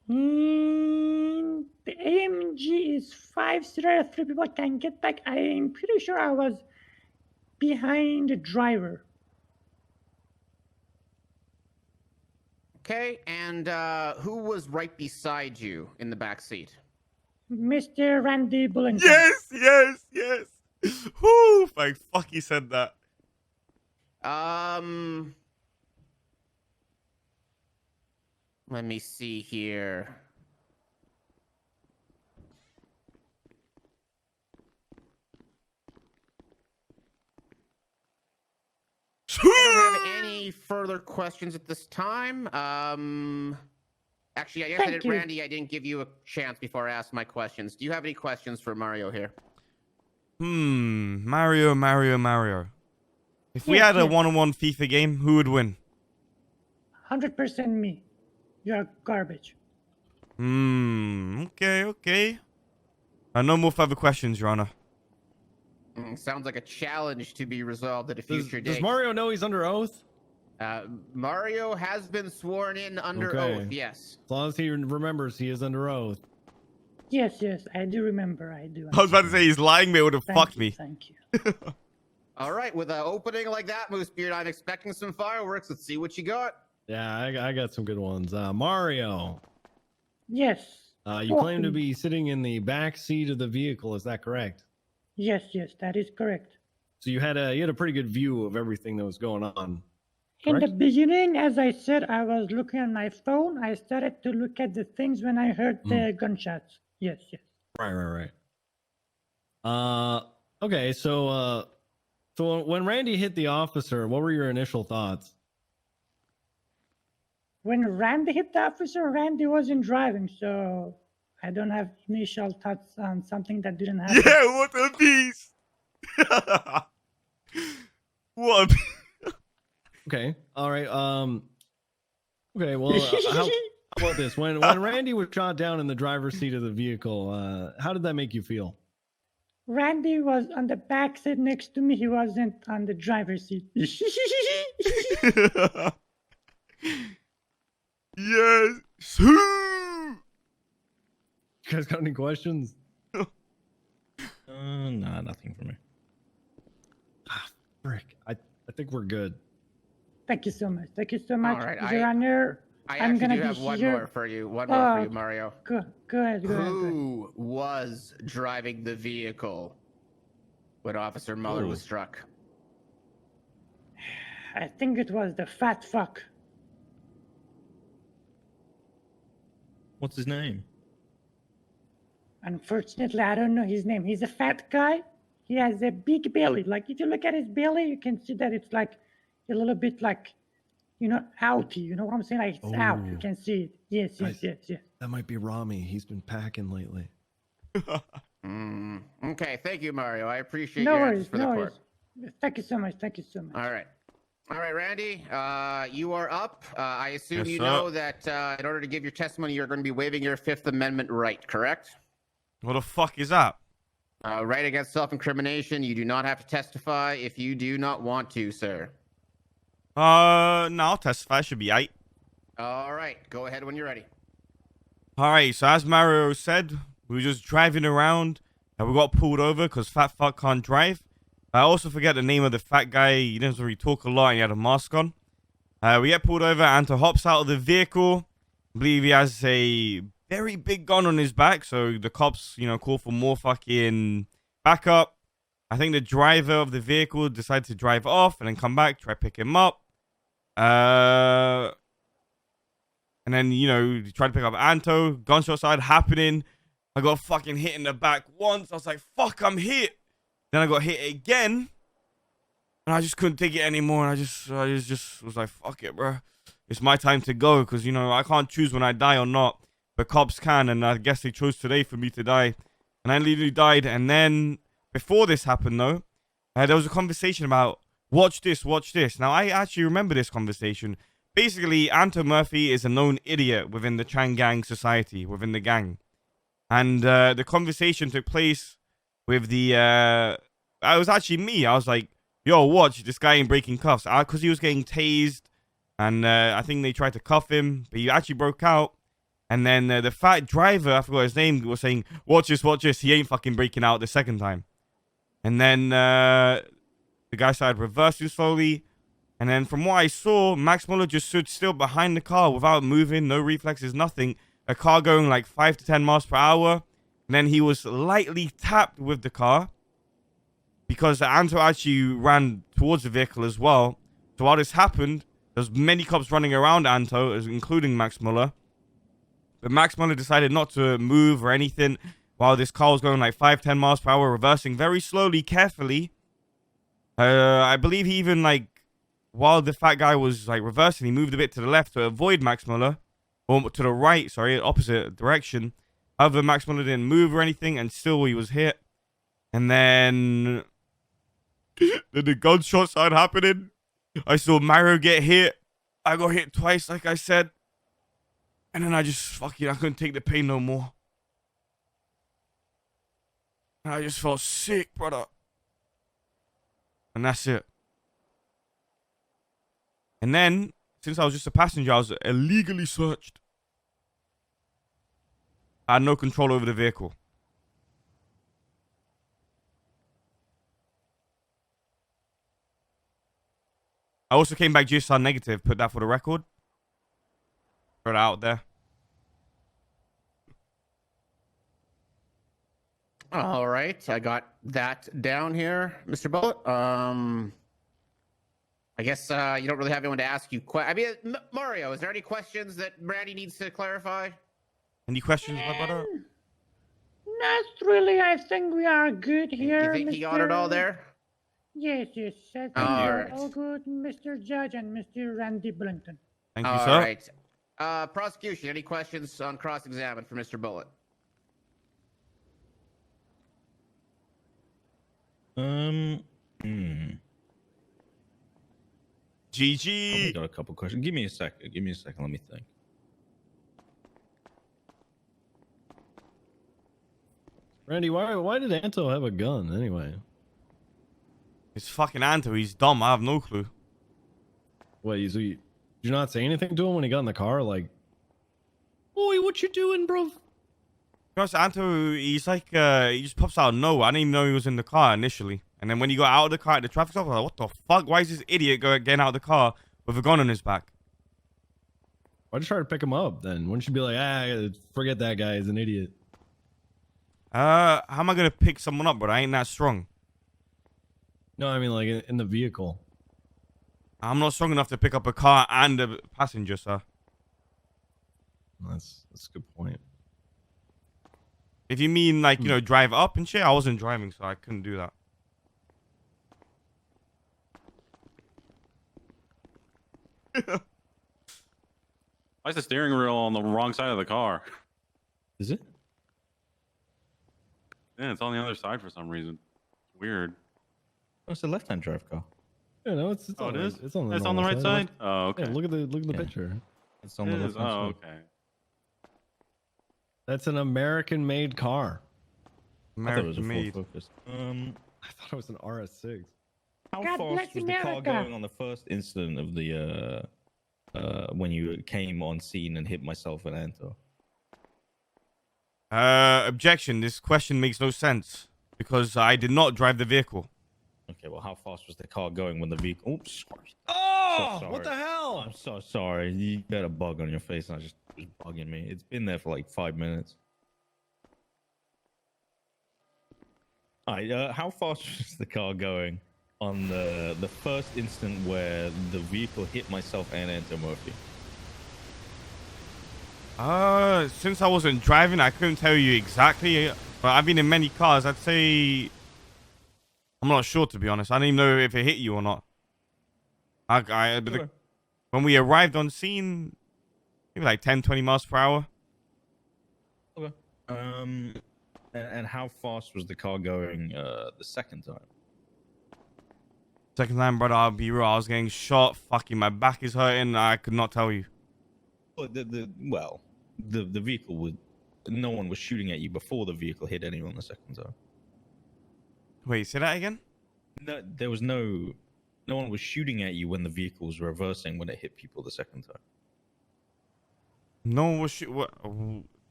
The AMG is 5-star. 3 people can get back. I am pretty sure I was behind the driver. Okay, and who was right beside you in the back seat? Mr. Randy Bullington. Yes. Whoo! Thank fuck he said that. Let me see here. I don't have any further questions at this time. Actually, I guess Randy, I didn't give you a chance before I asked my questions. Do you have any questions for Mario here? Mario. If we had a one-on-one FIFA game, who would win? 100% me. You're garbage. Okay. No more further questions, Your Honor. Sounds like a challenge to be resolved at a future date. Does Mario know he's under oath? Mario has been sworn in under oath, yes. As long as he remembers he is under oath. Yes, I do remember. I do. I was about to say he's lying, but it would have fucked me. Thank you. All right, with an opening like that, Moosebeard, I'm expecting some fireworks. Let's see what you got. Yeah, I got some good ones. Mario. Yes. You claim to be sitting in the back seat of the vehicle. Is that correct? Yes, that is correct. So you had a pretty good view of everything that was going on. Correct? In the beginning, as I said, I was looking at my phone. I started to look at the things when I heard the gunshots. Yes. Right. Okay, so when Randy hit the officer, what were your initial thoughts? When Randy hit the officer, Randy wasn't driving, so I don't have initial thoughts on something that didn't happen. Yeah, what a beast! What a beast. Okay, all right. Okay, well, how about this? When Randy was shot down in the driver's seat of the vehicle, how did that make you feel? Randy was on the back seat next to me. He wasn't on the driver's seat. Yes. You guys got any questions? Nah, nothing for me. Frick, I think we're good. Thank you so much. All right, Your Honor, I'm gonna have one more for you. One more for you, Mario. Go ahead. Who was driving the vehicle when Officer Mueller was struck? I think it was the fat fuck. What's his name? Unfortunately, I don't know his name. He's a fat guy. He has a big belly. Like, if you look at his belly, you can see that it's like a little bit like, outy. You know what I'm saying? Like, it's out. You can see it. Yes. That might be Rami. He's been packing lately. Okay, thank you, Mario. I appreciate your answers for the court. Thank you so much. All right, Randy, you are up. I assume Yes, you sir. know that in order to give your testimony, you're going to be waiving your Fifth Amendment right, correct? What the fuck is that? Right against self-incrimination. You do not have to testify if you do not want to, sir. No, I'll testify. Should be 8. All right, go ahead when you're ready. All right, so as Mario said, we were just driving around and we got pulled over because fat fuck can't drive. I also forget the name of the fat guy. He doesn't really talk a lot and he had a mask on. We get pulled over. Anto hops out of the vehicle. I believe he has a very big gun on his back. So the cops, call for more fucking backup. I think the driver of the vehicle decided to drive off and then come back, try to pick him up. And then, tried to pick up Anto. Gunshot started happening. I got fucking hit in the back once. I was like, fuck, I'm hit. Then I got hit again. And I just couldn't take it anymore. And I just was like, fuck it, bro. It's my time to go. Because, I can't choose when I die or not. But cops can. And I guess they chose today for me to die. And I literally died. And then, before this happened, though, there was a conversation about, watch this, watch this. Now, I actually remember this conversation. Basically, Anto Murphy is a known idiot within the changgang society, within the gang. And the conversation took place with the... it was actually me. I was like, yo, watch, this guy ain't breaking cuffs. Because he was getting tased. And I think they tried to cuff him. But he actually broke out. And then the fat driver, I forgot his name, was saying, watch this. He ain't fucking breaking out the second time. And then the guy started reversing slowly. And then from what I saw, Max Mueller just stood still behind the car without moving, no reflexes, nothing. A car going like 5 to 10 miles per hour. And then he was lightly tapped with the car because Anto actually ran towards the vehicle as well. So while this happened, there's many cops running around Anto, including Max Mueller. But Max Mueller decided not to move or anything while this car was going like 5, 10 miles per hour, reversing very slowly, carefully. I believe he even while the fat guy was reversing, he moved a bit to the left to avoid Max Mueller, or to the right, sorry, opposite direction. However, Max Mueller didn't move or anything, and still he was hit. And then the gunshot started happening. I saw Mario get hit. I got hit twice, like I said. And then I just I couldn't take the pain no more. And I just felt sick, brother. And that's it. And then, since I was just a passenger, I was illegally searched. I had no control over the vehicle. I also came back GSR negative. Put that for the record. Put it out there. All right, I got that down here, Mr. Bullet. I guess you don't really have anyone to ask you. Mario, is there any questions that Brandy needs to clarify? Any questions, my brother? Not really. I think we are good here. You think he got it all there? Yes. I think All we're right. all good, Mr. Judge and Mr. Randy Billington. Thank you, sir. All right. Prosecution, any questions on cross-examine for Mr. Bullet? GG. I got a couple questions. Give me a second. Let me think. Randy, why did Anto have a gun anyway? It's fucking Anto. He's dumb. I have no clue. Wait, so did you not say anything to him when he got in the car? Like, boy, what you doing, bro? Because Anto, he's he just pops out of nowhere. I didn't even know he was in the car initially. And then when he got out of the car at the traffic stop, I was like, what the fuck? Why is this idiot getting out of the car with a gun on his back? Why'd you try to pick him up then? Wouldn't you be like, forget that guy, he's an idiot? How am I going to pick someone up, but I ain't that strong? No, I mean like in the vehicle. I'm not strong enough to pick up a car and a passenger, sir. That's a good point. If you mean drive up and shit, I wasn't driving, so I couldn't do that. Why is the steering wheel on the wrong side of the car? Is it? Yeah, it's on the other side for some reason. It's weird. Oh, it's a left-hand drive car. Yeah, no, it's Oh, on it the, is? It's on the, It's on the right side? Oh, okay. Yeah, look at the Yeah. picture. It's on It the is? left-hand Oh, side. okay. That's an American-made car. I thought it was a American Ford made. Focus. I thought it was an RS6. How God fast bless was the car America. going on the first incident of the when you came on scene and hit myself and Anto? Objection. This question makes no sense because I did not drive the vehicle. Okay, well, how fast was the car going when the vehicle? Oops, sorry. Oh, So what the sorry. hell? I'm so sorry. You got a bug on your face, and it was bugging me. It's been there for like 5 minutes. All right, how fast was the car going on the first instant where the vehicle hit myself and Anto Murphy? Since I wasn't driving, I couldn't tell you exactly. But I've been in many cars. I'd say I'm not sure, to be honest. I don't even know if it hit you or not. When we arrived on scene, maybe like 10, 20 miles per hour. Okay. And how fast was the car going the second time? Second time, brother, I'll be real. I was getting shot. Fucking, my back is hurting. I could not tell you. Well, the vehicle would. No one was shooting at you before the vehicle hit anyone the second time. Wait, say that again? No, there was no one was shooting at you when the vehicle was reversing when it hit people the second time. No one was what?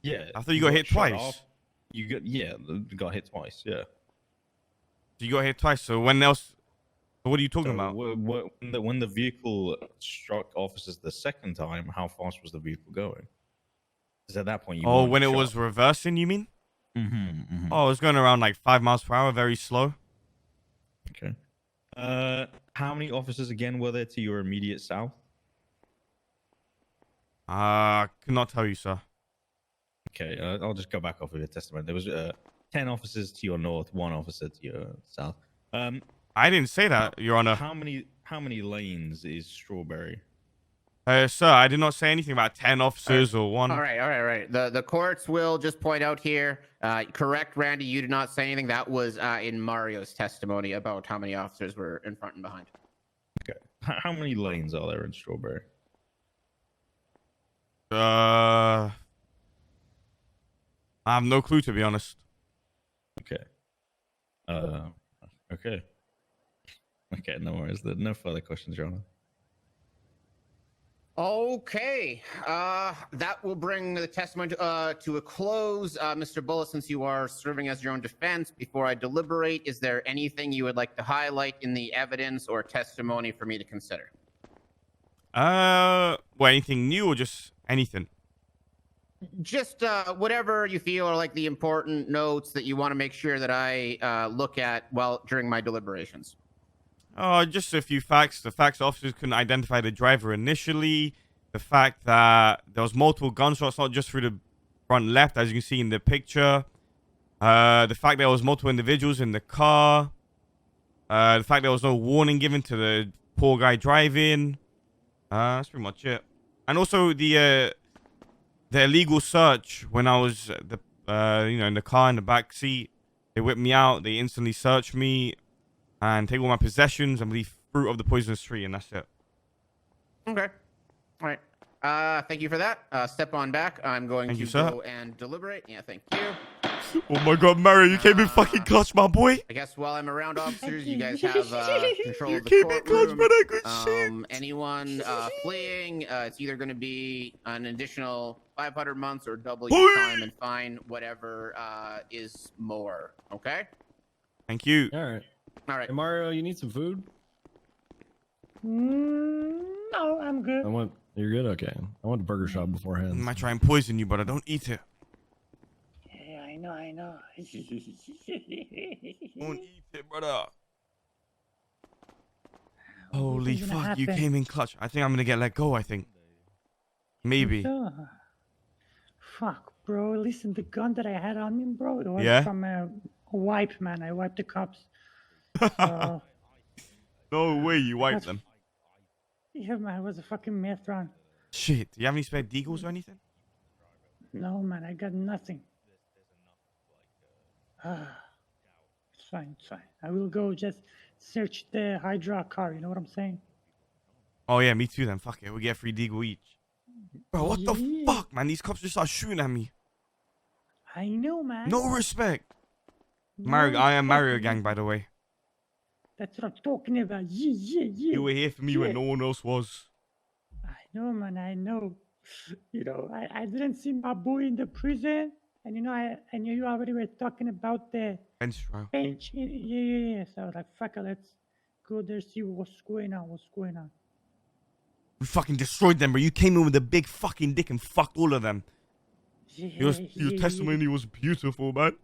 Yeah. I thought you got hit twice. Off. You got hit twice. Yeah. So you got hit twice. So when else? What are you talking about? When the vehicle struck officers the second time, how fast was the vehicle going? Because at that point, you. Oh, when it was reversing, you mean? Mm-hmm. Oh, it was going around like 5 miles per hour, very slow. Okay. How many officers again were there to your immediate south? Could not tell you, sir. Okay, I'll just go back off of your testimony. There was 10 officers to your north, 1 officer to your south. I didn't say that, Your Honor. How many lanes is Strawberry? Sir, I did not say anything about 10 officers or 1. All right. The courts will just point out here. Correct, Randy. You did not say anything. That was in Mario's testimony about how many officers were in front and behind. Okay. How many lanes are there in Strawberry? I have no clue, to be honest. Okay. Okay. Okay, no worries. No further questions, Your Honor. Okay, that will bring the testimony to a close. Mr. Bullis, since you are serving as your own defense, before I deliberate, is there anything you would like to highlight in the evidence or testimony for me to consider? Well, anything new or just anything? Just whatever you feel are like the important notes that you want to make sure that I look at during my deliberations. Just a few facts. The facts officers couldn't identify the driver initially. The fact that there was multiple gunshots, not just through the front left, as you can see in the picture. The fact there was multiple individuals in the car. The fact there was no warning given to the poor guy driving. That's pretty much it. And also the illegal search when I was in the car in the back seat. They whipped me out. They instantly searched me and take all my possessions and leave fruit of the poisonous tree, and that's it. Okay. All right. Thank you for that. Step on back. I'm going to go and deliberate. Yeah, thank you. Oh my God, Mario, you came in fucking clutch, my boy. I guess while I'm around officers, you guys have control of the came in clutch, brother. Good shit. Anyone fleeing, it's either going to be an additional 500 months or double your time and fine, whatever is more. Okay? Thank you. All right. All right. Hey, Mario, you need some food? No, I'm good. You're good? Okay. I went to Burger Shop beforehand. I might try and poison you, but I don't eat it. Yeah, I know. Don't eat it, brother. Holy fuck, you came in clutch. I think I'm gonna get let go, I think. Maybe. Fuck, bro. Listen, the gun that I had on me, bro, it was from a wipe, man. I wiped the cops. So, no way, you wiped them. Yeah, man, it was a fucking meth run. Shit, do you have any spare deagles or anything? No, man, I got nothing. It's fine. I will go just search the Hydra car, you know what I'm saying? Oh yeah, me too then. Fuck it, we get 3 deagle each. Bro, what the fuck, man? These cops just start shooting at me. I know, man. No respect. Mario, I am Mario Gang, by the way. That's what I'm talking about. Yeah. You were here for me when no one else was. I No, man, I know. You know, I didn't see my boy in the prison. And, you know, I knew you already were talking about the Bench trial. bench. Yeah. So I was like, fuck it, let's go there, see what's going on. We fucking destroyed them, bro. You came in with a big fucking dick and fucked all of them. Your testimony was beautiful, man.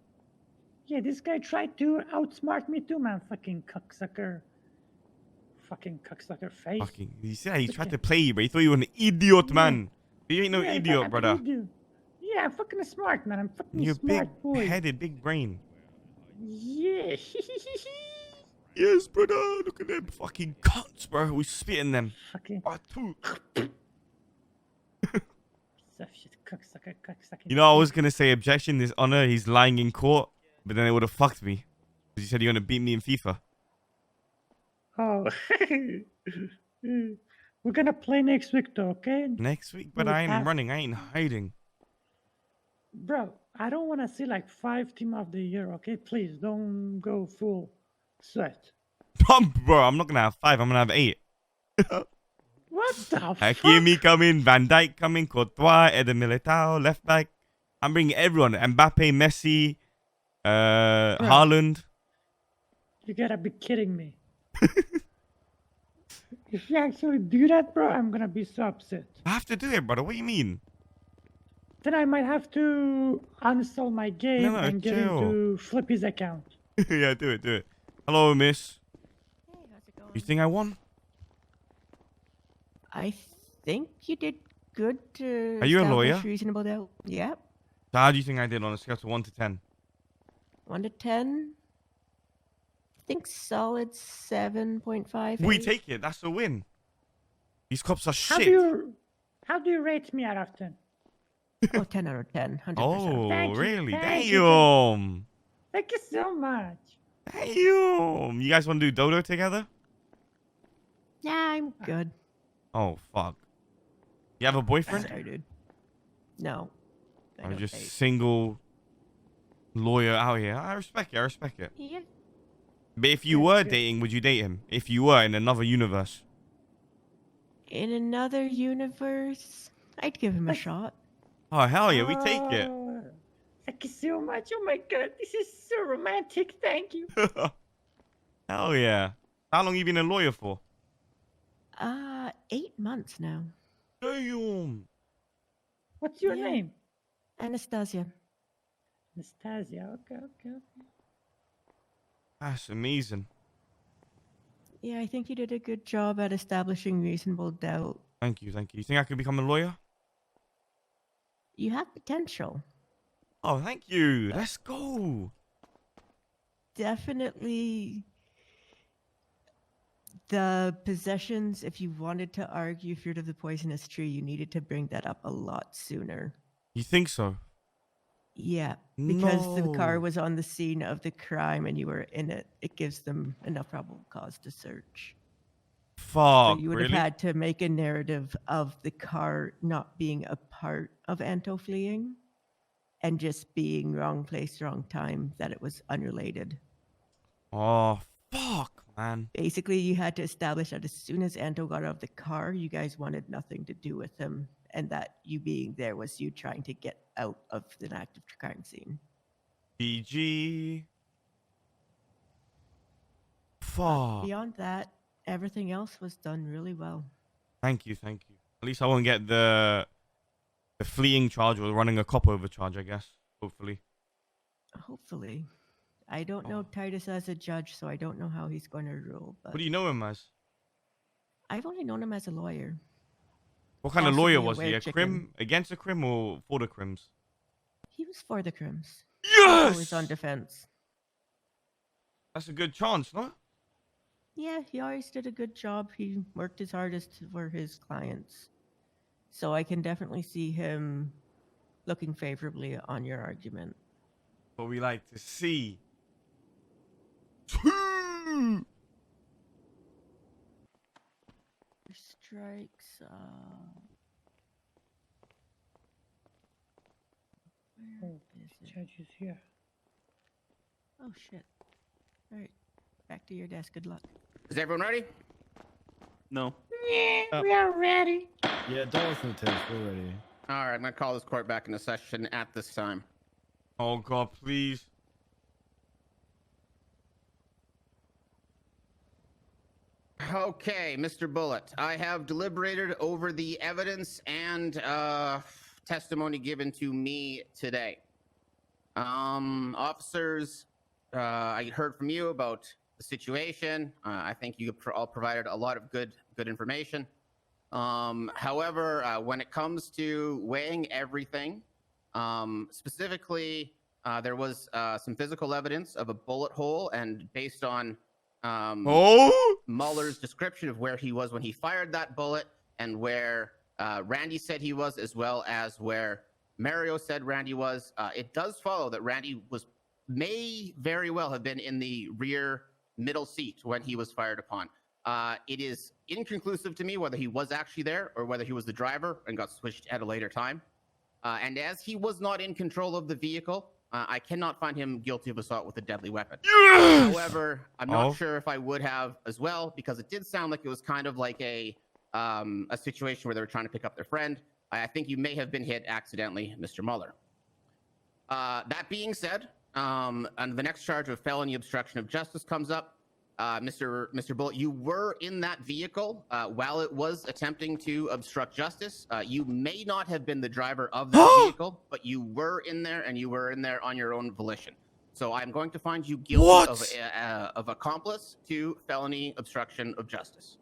Yeah, this guy tried to outsmart me too, man. Fucking cocksucker face. Fucking, you see how he tried to play you, bro. He thought you were an idiot, man. You ain't no Yeah, idiot, I'm brother. an idiot. Yeah, I'm fucking smart, man. I'm fucking You're smart boy. big-headed, big brain. Yeah. Yes, brother. Look at them fucking cunts, bro. We spitting them. Fucking. Cocksucker. You know, I was gonna say objection, this honor. He's lying in court, but then it would have fucked me. Because you said you're gonna beat me in FIFA. Oh. We're gonna play next week, though, okay? Next week, but I ain't running. I ain't hiding. Bro, I don't want to see like 5 team of the year, okay? Please don't go full sweat. Bro, I'm not gonna have 5. I'm gonna have 8. What the fuck? Hakimi coming, Van Dijk coming, Courtois, Eden Militao, left back. I'm bringing everyone. Mbappe, Messi, Haaland. You gotta be kidding me. If you actually do that, bro, I'm gonna be so upset. I have to do it, brother. What do you mean? Then I might have to uninstall my game and get into Flippy's account. Yeah, do it. Hello, miss. Hey, how's it going? You think I won? I think you did good to Are you a lawyer? reasonable doubt. Yep. So how do you think I did on a scale of 1 to 10? 1 to 10. I think solid 7.5. We take it. That's a win. These cops are How shit. do you rate me out of 10? Oh, 10 out of 10. 100%. Oh, Thank you, really? thank you. Damn. Thank you so much. Damn. You guys want to do Dodo together? Yeah, I'm good. Oh, fuck. You have a boyfriend? Sorry, dude. No. I I'm don't just date. single lawyer out here. I respect it. Yeah. But if you were dating, would you date him? If you were in another universe? In another universe, I'd give him a shot. Oh, hell yeah. We take it. Oh, thank you so much. Oh my god, this is so romantic. Thank you. Hell yeah. How long you been a lawyer for? 8 months now. Damn. What's your name? Anastasia. Anastasia. Okay. That's amazing. Yeah, I think you did a good job at establishing reasonable doubt. Thank you. You think I could become a lawyer? You have potential. Oh, thank you. Let's go. Definitely the possessions, if you wanted to argue fruit of the poisonous tree, you needed to bring that up a lot sooner. You think so? Yeah, because the car No. was on the scene of the crime and you were in it. It gives them enough probable cause to search. Fuck, So you would really? have had to make a narrative of the car not being a part of Anto fleeing and just being wrong place, wrong time, that it was unrelated. Oh, fuck, man. Basically, you had to establish that as soon as Anto got out of the car, you guys wanted nothing to do with him, and that you being there was you trying to get out of an active crime scene. GG. Fuck. Beyond that, everything else was done really well. Thank you. At least I won't get the fleeing charge or running a cop over charge, I guess. Hopefully. Hopefully. I don't know Titus as a judge, so I don't know how he's going to rule. But What do you know him as? I've only known him as a lawyer. What kind of lawyer Possibly a was he? A weird crim chicken. against a crim or for the crims? He was for the crims. Yes! Always on defense. That's a good chance, no? Yeah, he always did a good job. He worked his hardest for his clients. So I can definitely see him looking favorably on your argument. What we like to see. Strikes. Where is it? Judge is here. Oh shit. All right, back to your desk. Good luck. Is everyone ready? No. Yeah, we are ready. Yeah, don't listen to tips. We're ready. All right, I'm gonna call this court back into session at this time. Oh God, please. Okay, Mr. Bullet, I have deliberated over the evidence and testimony given to me today. Officers, I heard from you about the situation. I think you all provided a lot of good information. However, when it comes to weighing everything, specifically, there was some physical evidence of a bullet hole, and based on Mueller's description of where he was when he fired that bullet and where Randy said he was, as well as where Mario said Randy was, it does follow that Randy may very well have been in the rear middle seat when he was fired upon. It is inconclusive to me whether he was actually there or whether he was the driver and got switched at a later time. And as he was not in control of the vehicle, I cannot find him guilty of assault with a deadly weapon. Yes! However, I'm not sure if I would have as well, because it did sound like it was kind of like a situation where they were trying to pick up their friend. I think you may have been hit accidentally, Mr. Mueller. That being said, and the next charge of felony obstruction of justice comes up. Mr. Bullet, you were in that vehicle while it was attempting to obstruct justice. You may not have been the driver of that vehicle, but you were in there, and you were in there on your own volition. So I'm going to find you guilty of accomplice to felony obstruction of justice.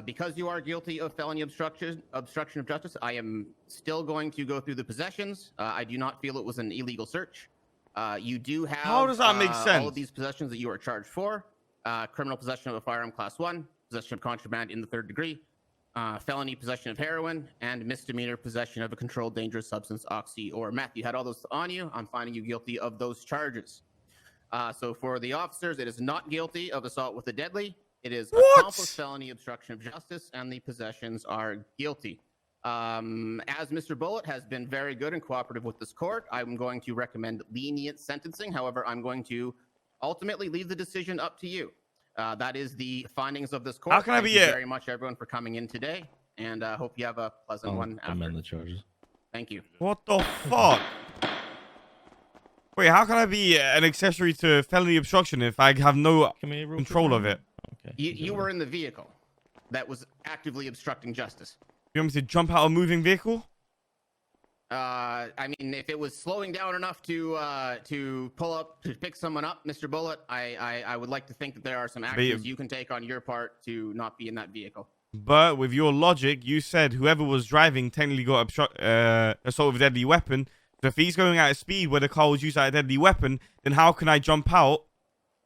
Because you are guilty of felony obstruction of justice, I am still going to go through the possessions. I do not feel it was an illegal search. You do have How does that make sense? all of these possessions that you are charged for. Criminal possession of a firearm class 1, possession of contraband in the 3rd degree, felony possession of heroin, and misdemeanor possession of a controlled dangerous substance, oxy or meth. You had all those on you. I'm finding you guilty of those charges. So for the officers, it is not guilty of assault with a deadly. It is accomplice felony obstruction of justice, and the possessions are guilty. As Mr. Bullet has been very good and cooperative with this court, I'm going to recommend lenient sentencing. However, I'm going to ultimately leave the decision up to you. That is the findings of this court. How can I be Thank you very much, everyone, for coming in today, and hope you have a pleasant one after. Amend the charges. Thank you. What the fuck? Wait, how can I be an accessory to felony obstruction if I have no control of it? Okay. You were in the vehicle that was actively obstructing justice. You want me to jump out a moving vehicle? I mean, if it was slowing down enough to pull up, to pick someone up, Mr. Bullet, I would like to think that there are some actions you can take on your part to not be in that vehicle. But with your logic, you said whoever was driving technically got assault with a deadly weapon. So if he's going at a speed where the car was used at a deadly weapon, then how can I jump out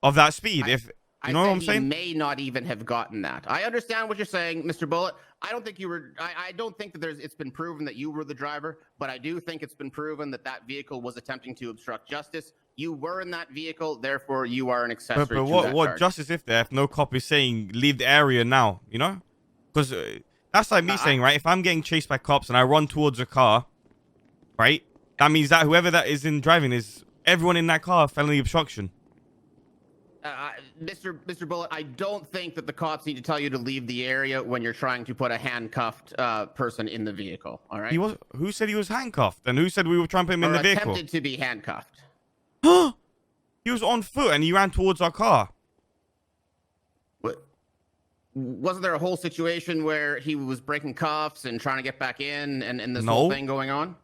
of that speed? You know what I'm saying? He may not even have gotten that. I understand what you're saying, Mr. Bullet. I don't think you were. I don't think that it's been proven that you were the driver, but I do think it's been proven that that vehicle was attempting to obstruct justice. You were in that vehicle, therefore you are an accessory. But what charge. Justice if no cop is saying leave the area now? You know, because that's like me saying, right? If I'm getting chased by cops and I run towards a car, right? That means that whoever that is in driving is everyone in that car felony obstruction. Mr. Bullet, I don't think that the cops need to tell you to leave the area when you're trying to put a handcuffed person in the vehicle. All right. Who said he was handcuffed? And who said we were trying to put him in the vehicle? Attempted to be handcuffed. Huh? He was on foot and he ran towards our car. What? Wasn't there a whole situation where he was breaking cuffs and trying to get back in, and this whole thing going on?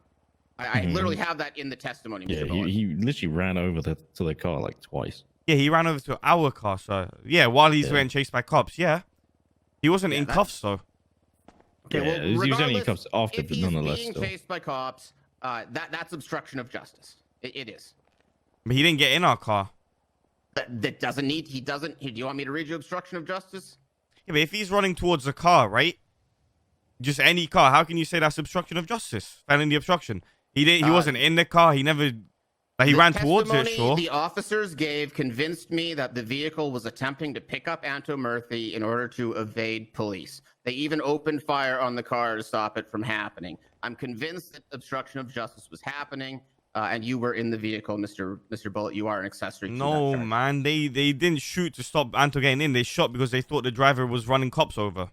I literally have that in the testimony. Yeah, Mr. Bullet. he literally ran over to the car like twice. Yeah, he ran over to our car, so yeah, while he's getting chased by cops, yeah. He wasn't in cuffs, though. Okay, well, he was only in cuffs after, if but he's nonetheless. being chased by cops, that's obstruction of justice. It is. But he didn't get in our car. That doesn't need. He doesn't. Do you want me to read you obstruction of justice? Yeah, but if he's running towards the car, right? Just any car, how can you say that's obstruction of justice? Felony obstruction. He wasn't in the car. He never. He ran towards it, sure. The officers gave convinced me that the vehicle was attempting to pick up Anto Murphy in order to evade police. They even opened fire on the car to stop it from happening. I'm convinced that obstruction of justice was happening, and you were in the vehicle, Mr. Bullet. You are an accessory. No, man. They didn't shoot to stop Anto getting in. They shot because they thought the driver was running cops over.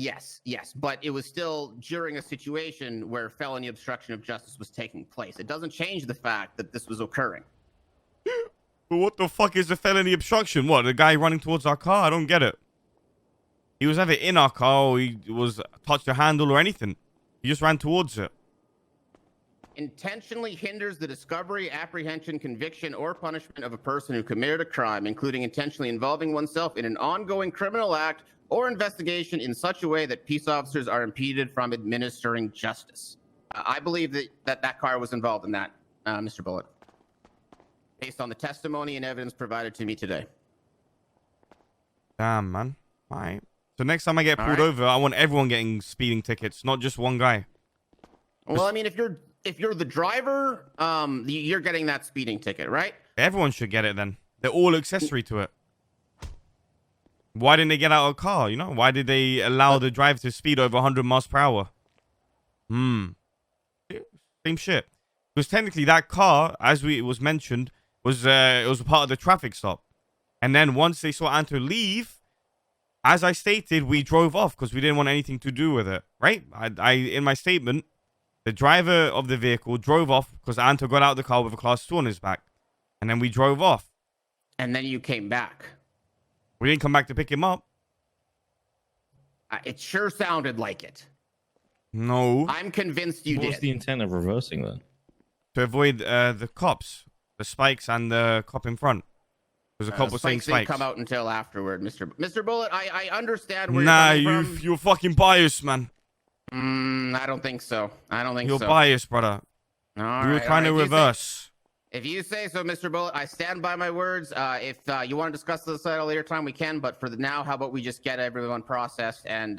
Yes, but it was still during a situation where felony obstruction of justice was taking place. It doesn't change the fact that this was occurring. But what the fuck is a felony obstruction? What, the guy running towards our car? I don't get it. He was either in our car or he was touched a handle or anything. He just ran towards it. Intentionally hinders the discovery, apprehension, conviction, or punishment of a person who committed a crime, including intentionally involving oneself in an ongoing criminal act or investigation in such a way that peace officers are impeded from administering justice. I believe that car was involved in that, Mr. Bullet, based on the testimony and evidence provided to me today. Damn, man. All right. So next time I get pulled over, I want everyone getting speeding tickets, not just one guy. Well, I mean, if you're the driver, you're getting that speeding ticket, right? Everyone should get it then. They're all accessory to it. Why didn't they get out of a car? You know, why did they allow the driver to speed over 100 miles per hour? Same shit. Because technically that car, as it was mentioned, was it was a part of the traffic stop. And then once they saw Anto leave, as I stated, we drove off because we didn't want anything to do with it, right? I in my statement, the driver of the vehicle drove off because Anto got out of the car with a class 2 on his back. And then we drove off. And then you came back. We didn't come back to pick him up. It sure sounded like it. No. I'm convinced you did. What was the intent of reversing then? To avoid the cops, the spikes, and the cop in front. There's a cop was saying spikes. Didn't come out until afterward, Mr. Bullet. I understand where you're coming from. You're fucking biased, man. I don't think so. You're biased, brother. We were trying to reverse. If you say so, Mr. Bullet, I stand by my words. If you want to discuss this at a later time, we can. But for now, how about we just get everyone processed and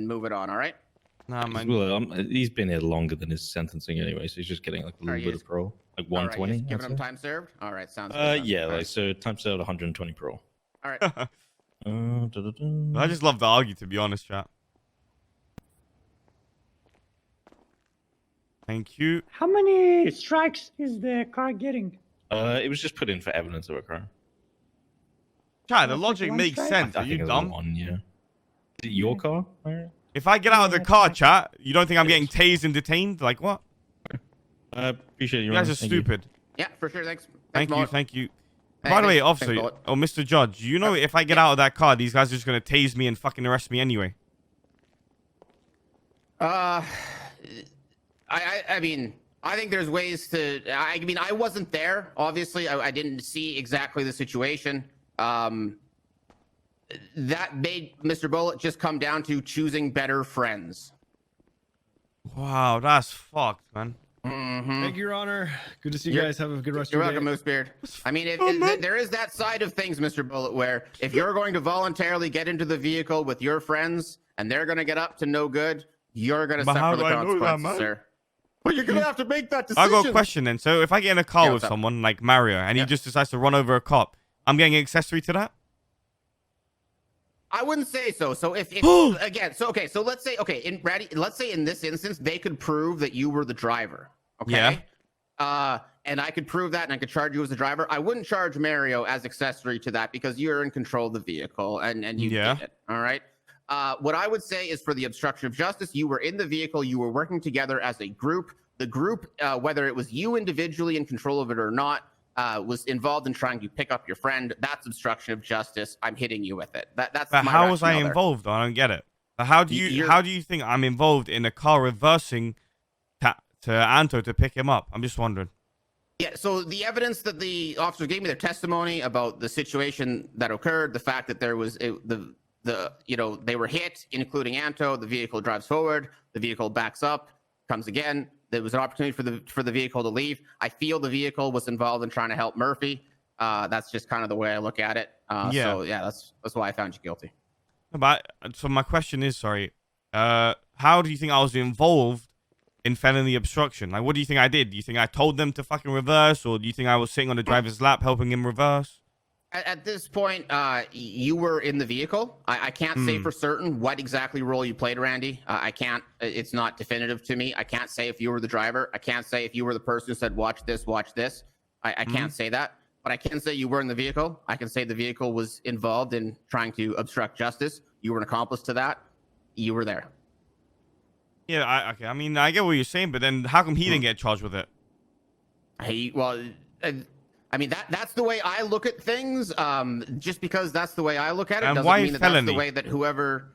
move it on? All right? Nah, man. Well, he's been here longer than his sentencing anyway, so he's just getting like a little bit of parole, like 120. Right, giving him time served. All right, sounds good. Yeah, like so time served 120 parole. All right. I just love to argue, to be honest, chat. Thank you. How many strikes is the car getting? It was just put in for evidence of a crime. Chat, the logic makes sense. Are you dumb? Is it your car? If I get out of the car, chat, you don't think I'm getting tased and detained? Like what? I appreciate you. You guys are stupid. Yeah, for sure. Thanks. Thank you. By the way, officer, Mr. Judge, you know if I get out of that car, these guys are just gonna tase me and fucking arrest me anyway. I mean, I think there's ways to. I mean, I wasn't there. Obviously, I didn't see exactly the situation. That made Mr. Bullet just come down to choosing better friends. Wow, that's fucked, man. Thank you, Your Honor. Good to see you guys. Have a good rest of your day. You're welcome, Moosebeard. I mean, there is that side of things, Mr. Bullet, where if you're going to voluntarily get into the vehicle with your friends and they're going to get up to no good, you're going to suffer the consequences, sir. Well, you're going to have to make that decision. I got a question then. So if I get in a car with someone like Mario and he just decides to run over a cop, I'm getting an accessory to that? I wouldn't say so. So if again, so okay, so let's say let's say in this instance they could prove that you were the driver. Okay. Yeah. And I could prove that and I could charge you as the driver. I wouldn't charge Mario as accessory to that because you're in control of the vehicle and you did it. All right. What I would say is for the obstruction of justice, you were in the vehicle, you were working together as a group. The group, whether it was you individually in control of it or not, was involved in trying to pick up your friend. That's obstruction of justice. I'm hitting you with it. That's. But how was I involved? I don't get it. How do you think I'm involved in a car reversing to Anto to pick him up? I'm just wondering. Yeah. So the evidence that the officer gave me, their testimony about the situation that occurred, the fact that there was they were hit, including Anto. The vehicle drives forward. The vehicle backs up, comes again. There was an opportunity for the vehicle to leave. I feel the vehicle was involved in trying to help Murphy. That's just kind of the way I look at it. So yeah, that's why I found you guilty. But so my question is, how do you think I was involved in felony obstruction? Like, what do you think I did? Do you think I told them to fucking reverse, or do you think I was sitting on the driver's lap helping him reverse? At this point, you were in the vehicle. I can't say for certain what exactly role you played, Randy. I can't. It's not definitive to me. I can't say if you were the driver. I can't say if you were the person who said, watch this, watch this. I can't say that. But I can say you were in the vehicle. I can say the vehicle was involved in trying to obstruct justice. You were an accomplice to that. you were there. Yeah, okay. I mean, I get what you're saying, but then how come he didn't get charged with it? I mean, that's the way I look at things. Just because that's the way I look at it And doesn't why mean that felony? that's the way that whoever.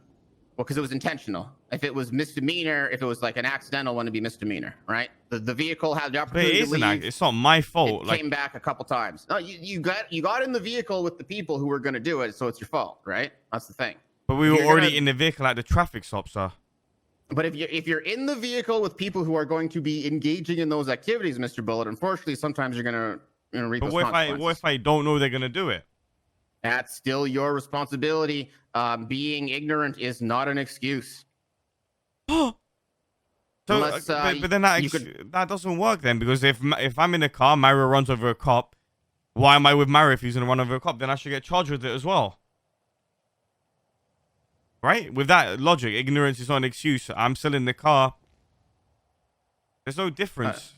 Well, because it was intentional. If it was misdemeanor, if it was like an accidental one, it'd be misdemeanor, right? The vehicle had the But it opportunity is to leave. it's not my fault. It Like, came back a couple times. No, you got in the vehicle with the people who were going to do it, so it's your fault, right? That's the thing. but we If were you're already gonna- in the vehicle at the traffic stop, sir. But if you're in the vehicle with people who are going to be engaging in those activities, Mr. Bullet, unfortunately, sometimes you're gonna reap But those what consequences. if I don't know they're gonna do it? That's still your responsibility. Being ignorant is not an excuse. So, Unless, but then that you could- that doesn't work then, because if I'm in a car, Mario runs over a cop. Why am I with Mario if he's gonna run over a cop? Then I should get charged with it as well, right? With that logic, ignorance is not an excuse. I'm still in the car. There's no difference.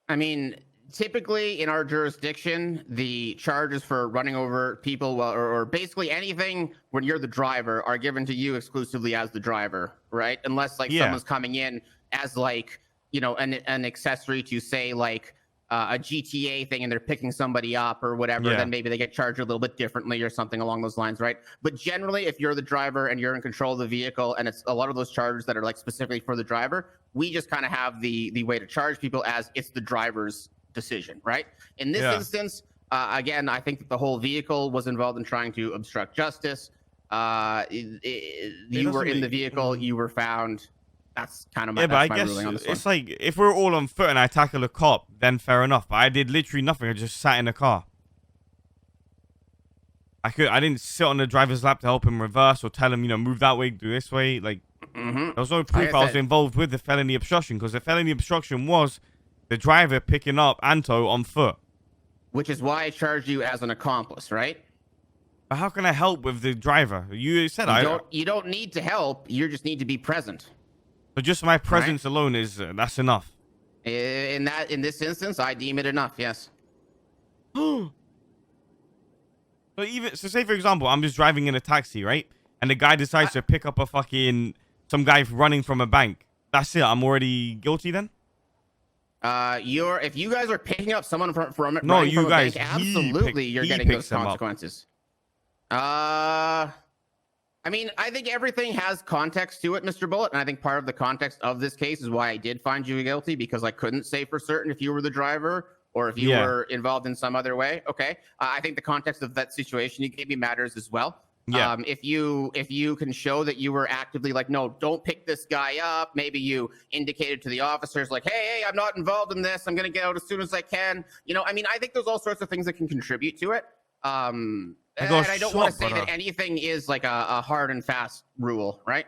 I mean, typically in our jurisdiction, the charges for running over people or basically anything when you're the driver are given to you exclusively as the driver, right? Unless like someone's coming in as like, you know, an accessory to say like a GTA thing and they're picking somebody up or whatever, then maybe they get charged a little bit differently or something along those lines, right? But generally, if you're the driver and you're in control of the vehicle and it's a lot of those charges that are like specifically for the driver, we just kind of have the way to charge people as it's the driver's decision, right? In this instance, again, I think that the whole vehicle was involved in trying to obstruct justice. You were in the vehicle, you were found. That's kind of my, but I my guess ruling on this it's one. like if we're all on foot and I tackle a cop, then fair enough. But I did literally nothing. I just sat in a car. I didn't sit on the driver's lap to help him reverse or tell him, you know, move that way, do this way. Like, there was no proof I was involved with the felony obstruction, because the felony obstruction was the driver picking up Anto on foot. Which is why I charged you as an accomplice, right? But how can I help with the driver? You said you don't need to help. You just need to be present. So just my presence alone is that's enough. In this instance, I deem it enough. Yes. So say for example, I'm just driving in a taxi, right? And the guy decides to pick up some guy running from a bank. That's it. I'm already guilty then. If you guys are picking up someone from you a guys, bank, absolutely, you're getting those consequences. I mean, I think everything has context to it, Mr. Bullet, and I think part of the context of this case is why I did find you guilty, because I couldn't say for certain if you were the driver or if you were involved in some other way. Okay, I think the context of that situation you gave me matters as well. Yeah. If you can show that you were actively like, no, don't pick this guy up. Maybe you indicated to the officers like, hey, I'm not involved in this. I'm gonna get out as soon as I can. You know, I mean, I think there's all sorts of things that can contribute to it. And I don't want to say that anything is like a hard and fast rule, right?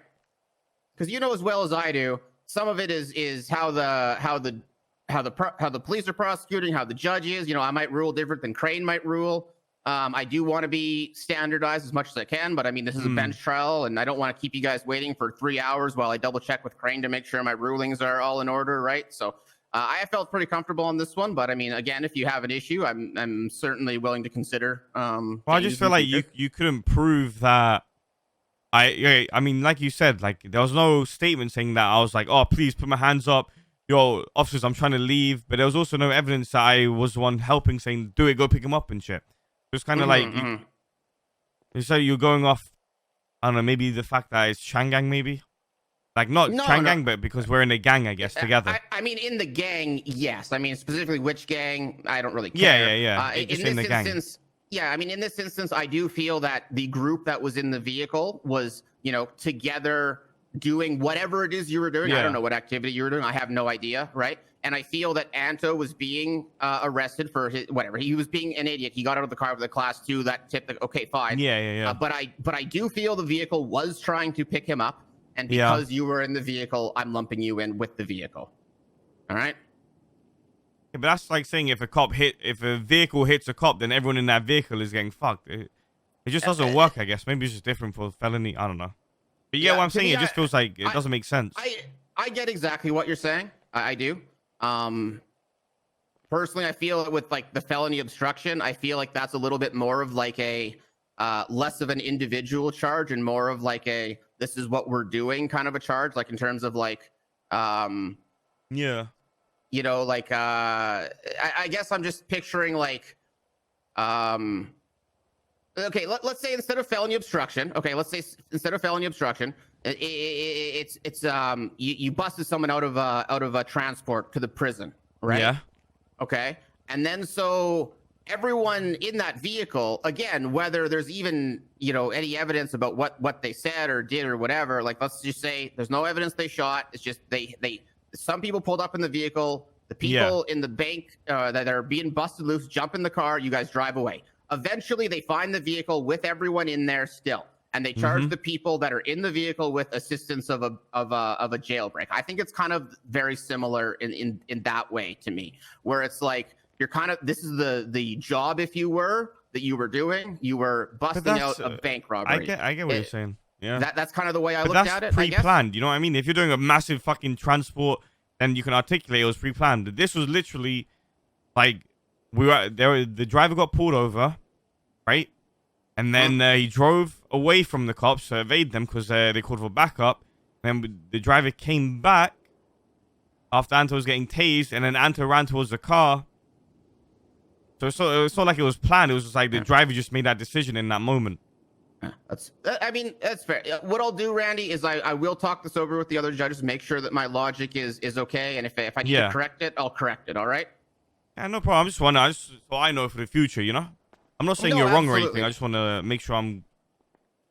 Because you know as well as I do, some of it is how the police are prosecuting, how the judge is. You know, I might rule different than Crane might rule. I do want to be standardized as much as I can, but I mean, this is a bench trial, and I don't want to keep you guys waiting for 3 hours while I double check with Crane to make sure my rulings are all in order, right? So I felt pretty comfortable on this one, but I mean, again, if you have an issue, I'm certainly willing to consider. Well, I just feel like you couldn't prove that. I mean, like you said, like there was no statement saying that I was like, oh, please put my hands up. Yo, officers, I'm trying to leave. But there was also no evidence that I was the one helping, saying, do it, go pick him up and shit. It's kind of like, so you're going off, I don't know, maybe the fact that it's changgang, maybe? Like, not changgang, but because we're in a gang, I guess, together. I mean, in the gang, yes. I mean, specifically which gang, I don't really care. Yeah. In this instance, I mean, in this instance, I do feel that the group that was in the vehicle was, you know, together doing whatever it is you were doing. I don't know what activity you were doing. I have no idea, right? And I feel that Anto was being arrested for his whatever. He was being an idiot. He got out of the car with a class 2. That tip, okay, fine. Yeah. But I do feel the vehicle was trying to pick him up. And because you were in the vehicle, I'm lumping you in with the vehicle. All right. Yeah, but that's like saying if a vehicle hits a cop, then everyone in that vehicle is getting fucked. It just doesn't work, I guess. Maybe it's just different for felony. I don't know. But what I'm saying, it just feels like it doesn't make sense. I get exactly what you're saying. I do. Personally, I feel with like the felony obstruction, I feel like that's a little bit more of like a less of an individual charge and more of like this is what we're doing kind of a charge, like in terms of like, yeah, you know, like I guess I'm just picturing like, okay, let's say instead of felony obstruction, it's you busted someone out of a transport to the prison, right? Yeah. Okay, and then so everyone in that vehicle, again, whether there's even, you know, any evidence about what they said or did or whatever, like let's just say there's no evidence they shot. It's just some people pulled up in the vehicle. The people in the bank that are being busted loose jump in the car. You guys drive away. Eventually, they find the vehicle with everyone in there still, and they charge the people that are in the vehicle with assistance of a jailbreak. I think it's kind of very similar in that way to me, where it's like you're kind of, this is the job, if you were, that you were doing. You were busting out a bank robbery. I get what you're saying. Yeah, that's kind of the way I looked at it. That's pre-planned. You know what I mean? If you're doing a massive fucking transport, then you can articulate it was pre-planned. This was literally like the driver got pulled over, right? And then he drove away from the cops to evade them because they called for backup. Then the driver came back after Anto was getting tased, and then Anto ran towards the car. So it's not like it was planned. It was just like the driver just made that decision in that moment. That's fair. What I'll do, Randy, is I will talk this over with the other judges, make sure that my logic is okay, and if I need to correct it, I'll correct it. All right? Yeah, no problem. I'm just wondering, so I know for the future, you know. I'm not saying you're wrong or anything. I just want to make sure I'm.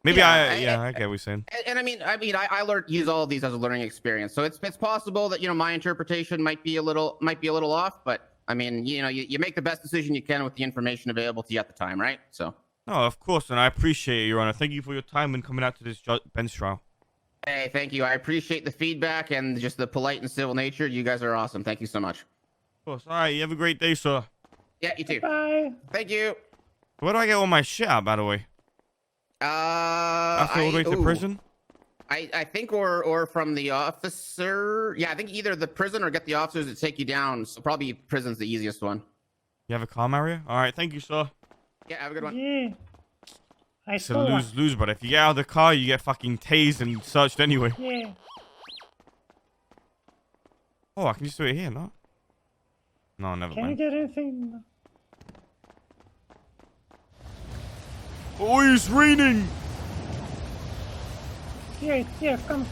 Maybe I get what you're saying. And I mean, I use all of these as a learning experience, so it's possible that, you know, my interpretation might be a little off, but I mean, you know, you make the best decision you can with the information available to you at the time, right? So. No, of course, and I appreciate it, Your Honor. Thank you for your time and coming out to this bench trial. Hey, thank you. I appreciate the feedback and just the polite and civil nature. You guys are awesome. Thank you so much. Of course. All right, you have a great day, sir. Yeah, you too. Bye. Thank you. Where do I get all my shit out, by the way? After all the way to prison? I think or from the officer. Yeah, I think either the prison or get the officers to take you down. So probably prison's the easiest one. You have a car, Mario? All right, thank you, sir. Yeah, have a good one. Yeah. It's a lose-lose, but if you get out of the car, you get fucking tased and searched anyway. Yeah. Oh, I can just do it here, no? No, never Can mind. you get anything? Oh, it's raining! Here, come.